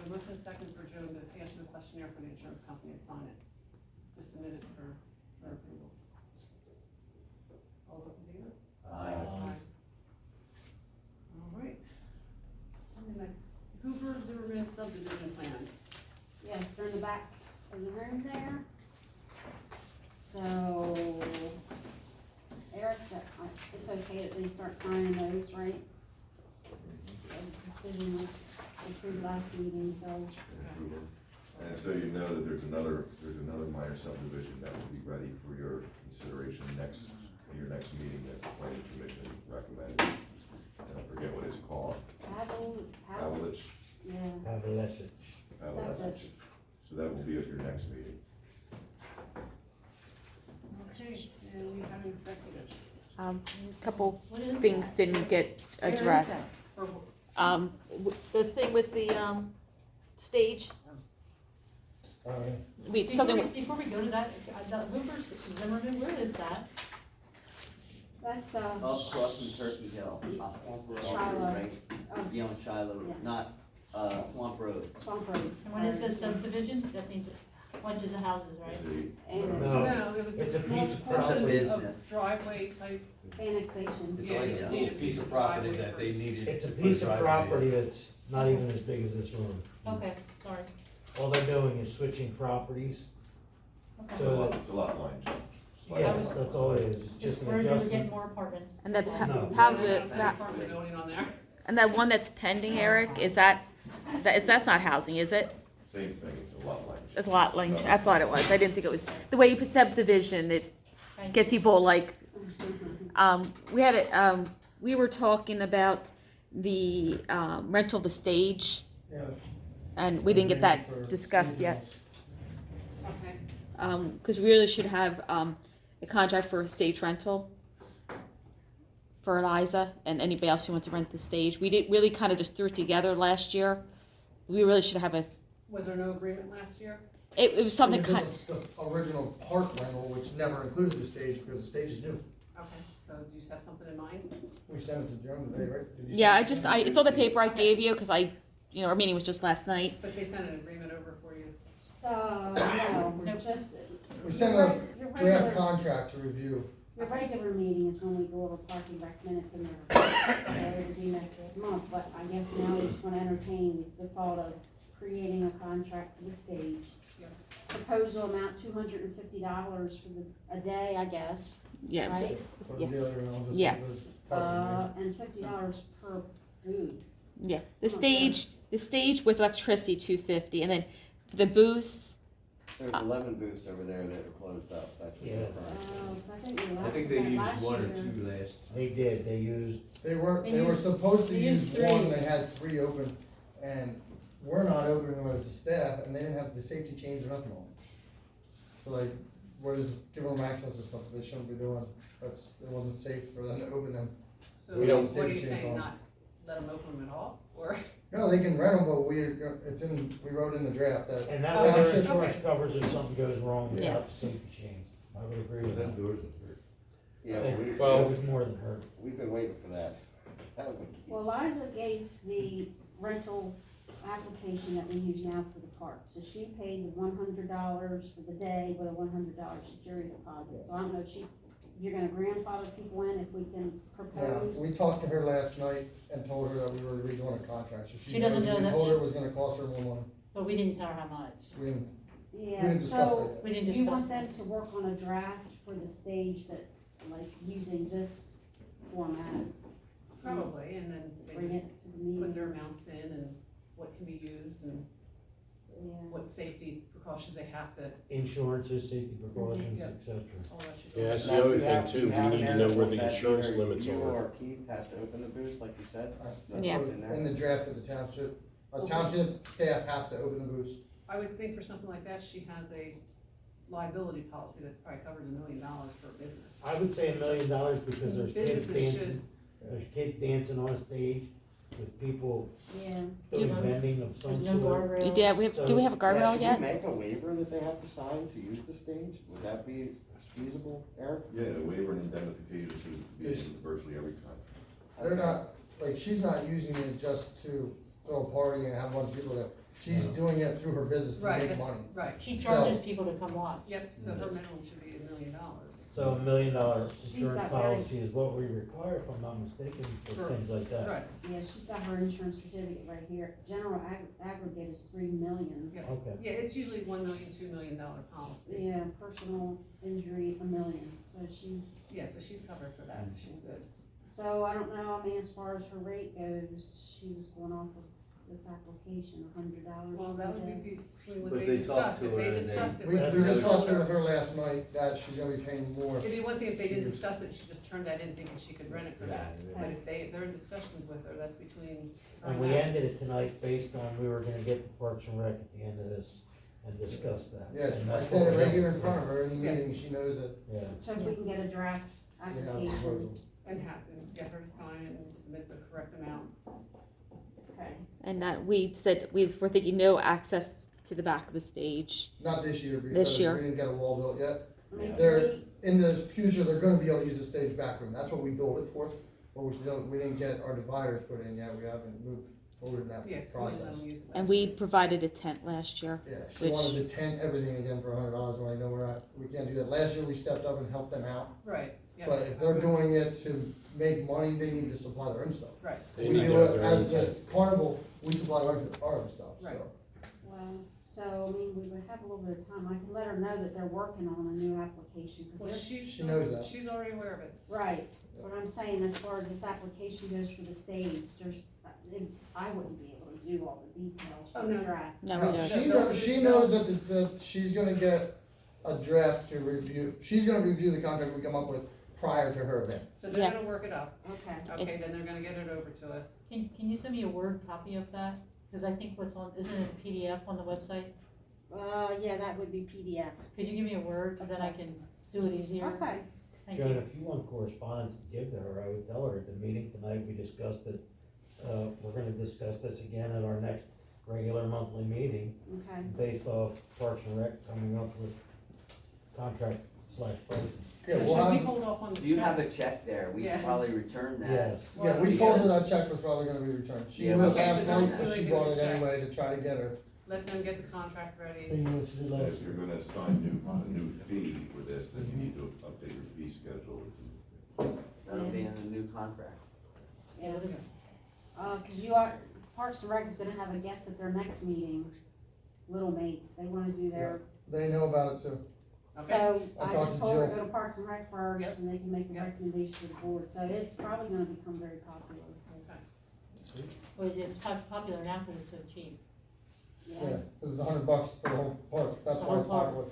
Motion is second for Joe to answer the questionnaire for the insurance company and sign it. To submit it for approval. All those in favor?
Aye.
All right. And the Hoover Zimmerman subdivision plan.
Yes, they're in the back of the room there. So, Eric, it's okay that they start signing those, right? The decision was approved last meeting, so.
And so you know that there's another minor subdivision that will be ready for your consideration in your next meeting that the planning commission recommended. And I forget what it's called. Avalich.
Yeah.
Avalanche.
Avalich. So that will be at your next meeting.
Okay, and we have an executive.
Couple
What is
things
that?
didn't get
Where is
addressed.
that?
For-
The thing with the, stage,
Before we go to that, the Hoover Zimmerman, where is that?
That's,
Up across from Turkey Hill,
Shiloh.
right, beyond Shiloh,
Yeah.
not, Swamp Road.
Swamp Road.
And when it says subdivision, that means bunches of houses, right?
And
No, it was
It's
a
a
small
piece of
portion
property.
of
Business.
driveway type.
annexation.
It's
Yeah,
like
you
a
just
little
need a
piece of property that they needed.
It's a
to put
piece of
driveway in.
property that's not even as big as this room.
Okay, sorry.
All they're doing is switching properties,
Okay.
so that,
It's a lot line change.
yes, that's all it is, it's just
Just
an
where they were getting
adjustment.
more apartments.
and that,
No.
how the,
That
that,
apartment building on there.
and that one that's pending, Eric, that's not housing, is it?
Same thing, it's a lot line change.
It's a lot like, I thought it was, I didn't think it was, the way you put subdivision, it gets people like, we were talking about the, rental of the stage,
Yeah.
and we didn't get that discussed yet.
Okay.
Cause we really should have, a contract for stage rental. for Eliza and anybody else who wants to rent the stage. We did really kind of just threw it together last year. We really should have
Was there no agreement last year?
it was something
Because
kind,
of the original park rental, which never included the stage, because the stage is new.
Okay, so do you have something in mind?
We sent it to Joan today, right? Did you
yeah,
send
I
it to
it's all the paper I gave you, because our meeting was just last night.
But they sent an agreement over for you.
No, we're just.
We sent a draft contract to review.
Your regular meeting is when we go over parking rec minutes and everything, so it'll be next month, but I guess now we just wanna entertain the thought of creating a contract for the stage.
Yeah.
Proposal amount $250 for a day, I guess,
Yeah.
right?
For
Yeah.
the other, and I'll just
Yeah.
leave those parking
And $50 per booth.
Yeah, the stage with electricity, 250, and then for the booths,
There's 11 booths over there that are closed up, that's what
Yeah.
they're referring to.
So I think we
I
last
think
did
they
that
used
last
one or
year.
two last.
They did, they used,
They were
They
supposed to
they
use
used
one,
three.
they had 3 open, and we're not opening them as a staff, and they didn't have the safety chains or nothing on them. So like, we're just giving them access to stuff that they shouldn't be doing, it wasn't safe for them to open them.
So
We don't
what are
safety
you
chains
saying,
on.
not let them open them at all, or?
No, they can rent them, but we wrote in the draft that.
and that
Oh,
way their
township-
insurance covers if something goes wrong
Yeah.
without safety chains. I would agree with that.
doors are hurt.
Yeah,
It
Well-
was more than hurt.
we've been waiting for that. That would be.
Well, Liza gave the rental application that we use now for the park, so she paid the $100 for the day with a $100 security deposit, so I don't know if you're gonna grandfather people in if we can
Yeah, we
propose.
talked to her last night and told her that we were redoing a contract, so
She doesn't know
we
that
told her it was gonna cost her more money.
But we didn't tell her how much.
We didn't
Yeah,
discuss
so,
that
We didn't
do you
discuss
want
that.
them to work on a draft for the stage that, like, using this format?
Probably, and then they
Bring
just
it to the
put
meeting?
their amounts in and what can be used and
Yeah.
what safety precautions they have to,
Insurances, safety precautions,
Yeah.
et cetera.
all that should go.
Yeah, that's
Now,
the other
you
thing
have-
too,
you
we
have
need
in
to
there
know where the
that
insurance
either
limits
You
are.
or Keith has to open the booth, like you said? That's
Yeah.
what's in there.
in the draft of the township, a township staff has to open the booths.
I would think for something like that, she has a liability policy that probably covers $1 million for a business.
I would say $1 million because there's kids
Businesses
dancing, there's kids dancing on a stage with people
Yeah.
doing
Do-
vending of some
There's no
sort.
guardrail.
yeah, do we have a
Yeah,
guardrail
should
yet?
we make a waiver that they have to sign to use the stage? Would that be feasible, Eric?
Yeah, the waiver and indemnification should be in virtually every contract.
They're not, like, she's not using it just to throw a party and have a bunch of people there. She's doing it through her business to
Right,
make
that's-
money.
right.
She charges people to come watch.
Yep, so her minimum should be $1 million.
So $1 million
She's
insurance
got very-
policy is what we require, if I'm not mistaken, for
Sure.
things like that.
Right,
Yeah, she's got her insurance certificate right here. General aggregate is $3 million.
yeah.
Okay.
Yeah, it's usually $1 million, $2 million policy.
Yeah, personal injury, $1 million, so she's,
Yeah, so she's covered for that, she's good.
so I don't know, I mean, as far as her rate goes, she was going off of this application, $100.
Well, that
per
would
day.
be between what
But
they
they talked
discussed,
to
if
her
they
and they-
discussed it
We
with
we
her.
discussed it with her last night, that she's gonna be paying more.
It'd be one thing if they didn't discuss it, she just turned that in thinking she could rent it for that.
Yeah,
But if they're in discussions with her, that's between her
And
and
we
them.
ended it tonight based on, we were gonna get the Parks and Rec at the end of this and discuss that.
Yeah,
And
I
that's
said
what
it
we're
right here in
doing.
front of her in the
Yeah.
meeting, she knows it.
Yeah.
So if we can get a draft
Yeah,
application,
proposal.
And get her to sign it and submit the correct amount.
okay.
And that we said, we're thinking no access to the back of the stage.
Not this year, because
This
we
year.
didn't get a wall built yet.
I mean, can
They're,
we-
in the future, they're gonna be able to use the stage back room, that's what we built it for. But we didn't get our dividers put in yet, we haven't moved forward in
Yeah,
that
'cause we didn't let
process.
them use it.
And we provided a tent last year.
Yeah, she
Which-
wanted to tent everything again for $100, when I know we can't do that. Last year, we stepped up and helped them out.
Right, yeah.
But if they're doing it to make money, they need to supply their own stuff.
Right,
They
We
need to
do
have
it
their
as
own
the
tent.
carnival, we supply our own stuff,
Right.
so.
Well, so, I mean, we would have a little bit of time, I can let her know that they're working on a new application,
well,
cause
she's.
She knows that.
She's already aware of it.
right, what I'm saying, as far as this application goes for the stage, I wouldn't be able to do all the details
Oh,
for the
no.
draft.
No,
No,
we don't.
she knows that she's gonna get a draft to review, she's gonna review the contract we come up with prior to her event.
So they're
Yeah.
gonna work it up.
Okay.
Okay, then they're gonna get it over to us.
Can you send me a Word copy of that? Cause I think what's on, isn't it a PDF on the website?
Yeah, that would be PDF.
Could you give me a Word, cause then I can do it easier?
Okay,
Thank
Joan,
you.
if you want correspondence to give to her, I would tell her at the meeting tonight, we discussed it. We're gonna discuss this again at our next regular monthly meeting,
Okay.
based off Parks and Rec coming up with contract / pricing.
Yeah,
So
we'll
should we
have,
hold off on the
Do you
check?
have a check there? We should
Yeah.
probably return that.
Yes.
yeah, we told her
Because-
that check was probably gonna be returned. She
Yeah,
was
okay,
last
so don't
night,
feel
but
like
she
it
brought
was
it
a check.
anyway to try to get her.
Let them get the contract ready.
Thing you listed last
If you're gonna assign a new fee for this, then you need to update your fee schedule.
That'll be in the new contract.
Yeah. Cause you are, Parks and Rec is gonna have a guest at their next meeting, Little Mates, they wanna do their,
They know about it too.
so
I
I
talked
just
to
told her to
Jill.
go to Parks and Rec first,
Yep.
and they can make the
Yep.
recommendation to the board, so it's probably gonna become very popular.
Well, it's popular now because it's so cheap.
Yeah, this is $100 for the whole park, that's
The
why
whole
it's
park.
popular.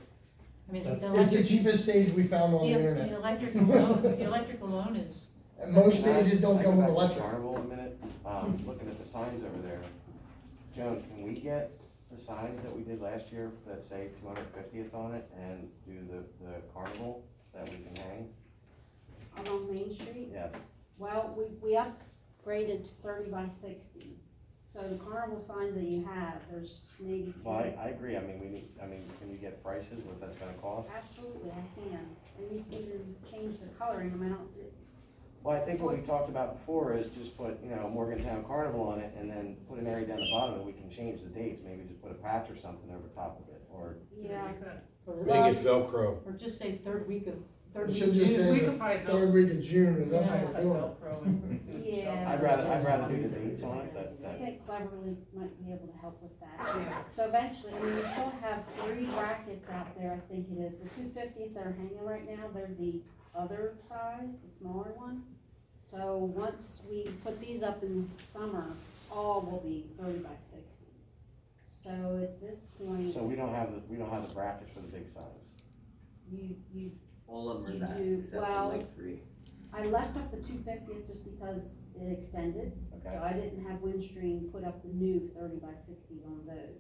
I mean,
That's-
the
It's the
electric,
cheapest stage we found on the
the
internet.
electric alone, the electric alone is,
And most stages don't come with electric.
Carnival a minute, looking at the signs over there. Joan, can we get the signs that we did last year that say 250th on it and do the carnival that we can hang?
Along Main Street,
Yes.
well, we upgraded to 30 by 60, so the carnival signs that you have, there's maybe two.
Well, I agree, can you get prices, what that's gonna cost?
Absolutely, I can, and you can even change the coloring, I mean, I don't,
Well, I think what we talked about before is just put, Morgantown Carnival on it and then put an area down the bottom and we can change the dates, maybe just put a patch or something over top of it, or.
yeah.
Make it Velcro.
or just say third week of
It
June.
should just say
We
the
could probably
third week of June, is that's
Yeah,
what we're doing.
Velcro and do it
Yeah.
yourself.
I'd rather do the dates on it,
I think Cleverly might be able to help with that.
Yeah.
So eventually, I mean, we still have 3 brackets out there, I think it is, the 250th that are hanging right now, they're the other size, the smaller one. So once we put these up in the summer, all will be 30 by 60. So at this point,
So we don't have the brackets for the big signs.
you,
All of them
You
are that,
do,
except
well-
for like 3.
I left up the 250th just because it extended.
Okay.
So I didn't have Windstream put up the new 30 by 60 on those.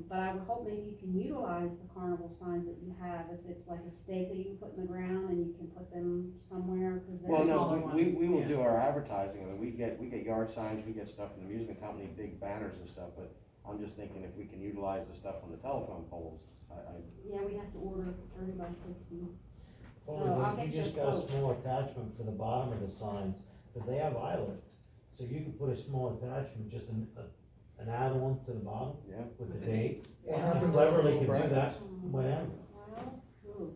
But I would hope maybe you can utilize the carnival signs that you have, if it's like a stake that you can put in the ground and you can put them somewhere, cause they're
Well,
smaller
no,
ones.
we will
yeah.
do our advertising, we get yard signs, we get stuff from the amusement company, big banners and stuff, but I'm just thinking if we can utilize the stuff on the telephone poles,
Yeah, we have to order 30 by 60. So
Well,
I'll
if
get
you
you a
just got a
quote.
small attachment for the bottom of the signs, cause they have eyelets, so you can put a small attachment, just an add-on to the bottom
yeah.
with the dates.
What
And
happened to
Cleverly
the
can do
brackets?
that whenever.
Well, ooh.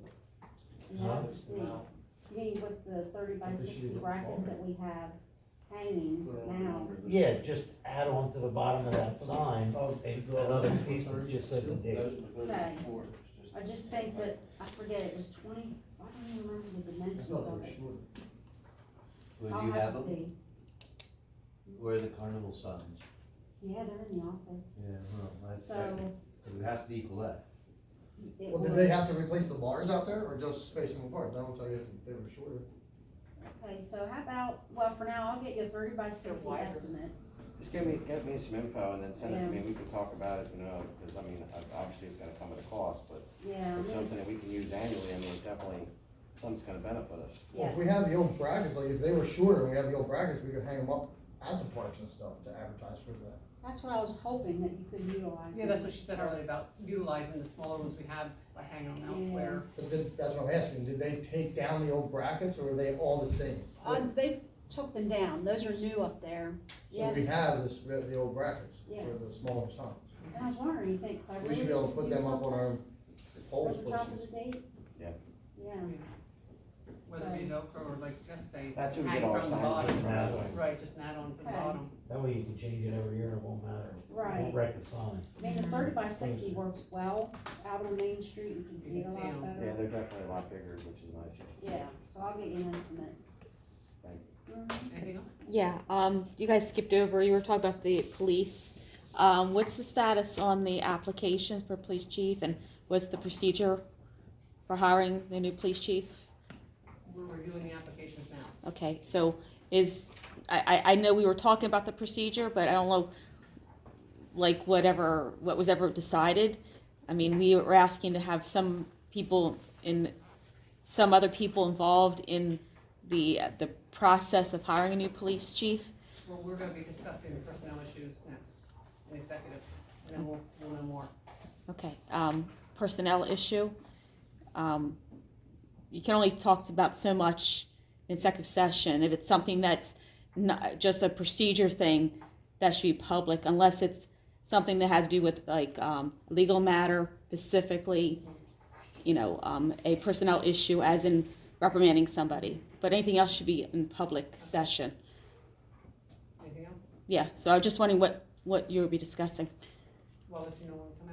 So-
Yeah, let's see. You mean with the 30 by
Maybe she
60
didn't
brackets
call
that we have hanging now?
Yeah, just add on to the bottom of that sign,
Oh,
another piece that just says the date.
Okay. I just think that, I forget, it was 20, I don't even remember the dimensions of it.
Would
I'll
you have
to
them?
see.
Where are the carnival signs?
Yeah, they're in the office.
Yeah, well, that's,
So,
because it has to equal that.
it
Well,
was,
did they have to replace the bars out there, or just space them apart? That'll tell you if they were shorter.
okay, so how about, well, for now, I'll get you a 30 by 60
wider.
estimate.
Just get me some info and then send it to me,
Yeah.
and we can talk about it, because obviously it's gonna come at a cost, but
Yeah, I
it's
mean,
something that we can use annually, it's definitely, something's gonna benefit us.
Well, if
yes.
we have the old brackets, like if they were shorter and we have the old brackets, we could hang them up at the parks and stuff to advertise for that.
That's what I was hoping that you could utilize.
Yeah, that's what she said earlier about utilizing the smaller ones we have by hanging them elsewhere.
But that's what I'm asking, did they take down the old brackets, or are they all the same?
They took them down, those are new up there.
So we
Yes,
have this, the old brackets for the
Yes.
smaller signs.
and I was wondering, you think Cleverly
We should be able to put
could do
them up on
something
our poles
over top of
places.
the dates?
Yeah.
Yeah.
Whether it be Velcro or like just say,
That's who we
hang
get all our
from the
signs
bottom.
from.
Right.
Right, just an add-on from the
Okay.
bottom.
That way you can change it every year, it won't matter. It
Right.
won't wreck the sign.
I mean, the 30 by 60 works well out on Main Street, you can see it a
can see
lot
'em.
better.
Yeah, they're definitely a lot bigger, which is nice.
Yeah, so I'll get you an estimate.
Thank
Mhm.
Anything else?
Yeah, you guys skipped over, you were talking about the police. What's the status on the applications for police chief, and what's the procedure for hiring the new police chief?
We're reviewing the applications now.
Okay, so I know we were talking about the procedure, but I don't know, like, what was ever decided. I mean, we were asking to have some people in some other people involved in the process of hiring a new police chief.
Well, we're gonna be discussing the personnel issues next, in executive, and then we'll know more.
Okay, personnel issue. You can only talk about so much in executive session. If it's something that's not just a procedure thing, that should be public, unless it's something that has to do with like legal matter specifically, a personnel issue as in reprimanding somebody. But anything else should be in public session.
Anything else?
Yeah, so I was just wondering what you would be discussing.
Well, let you know when it comes.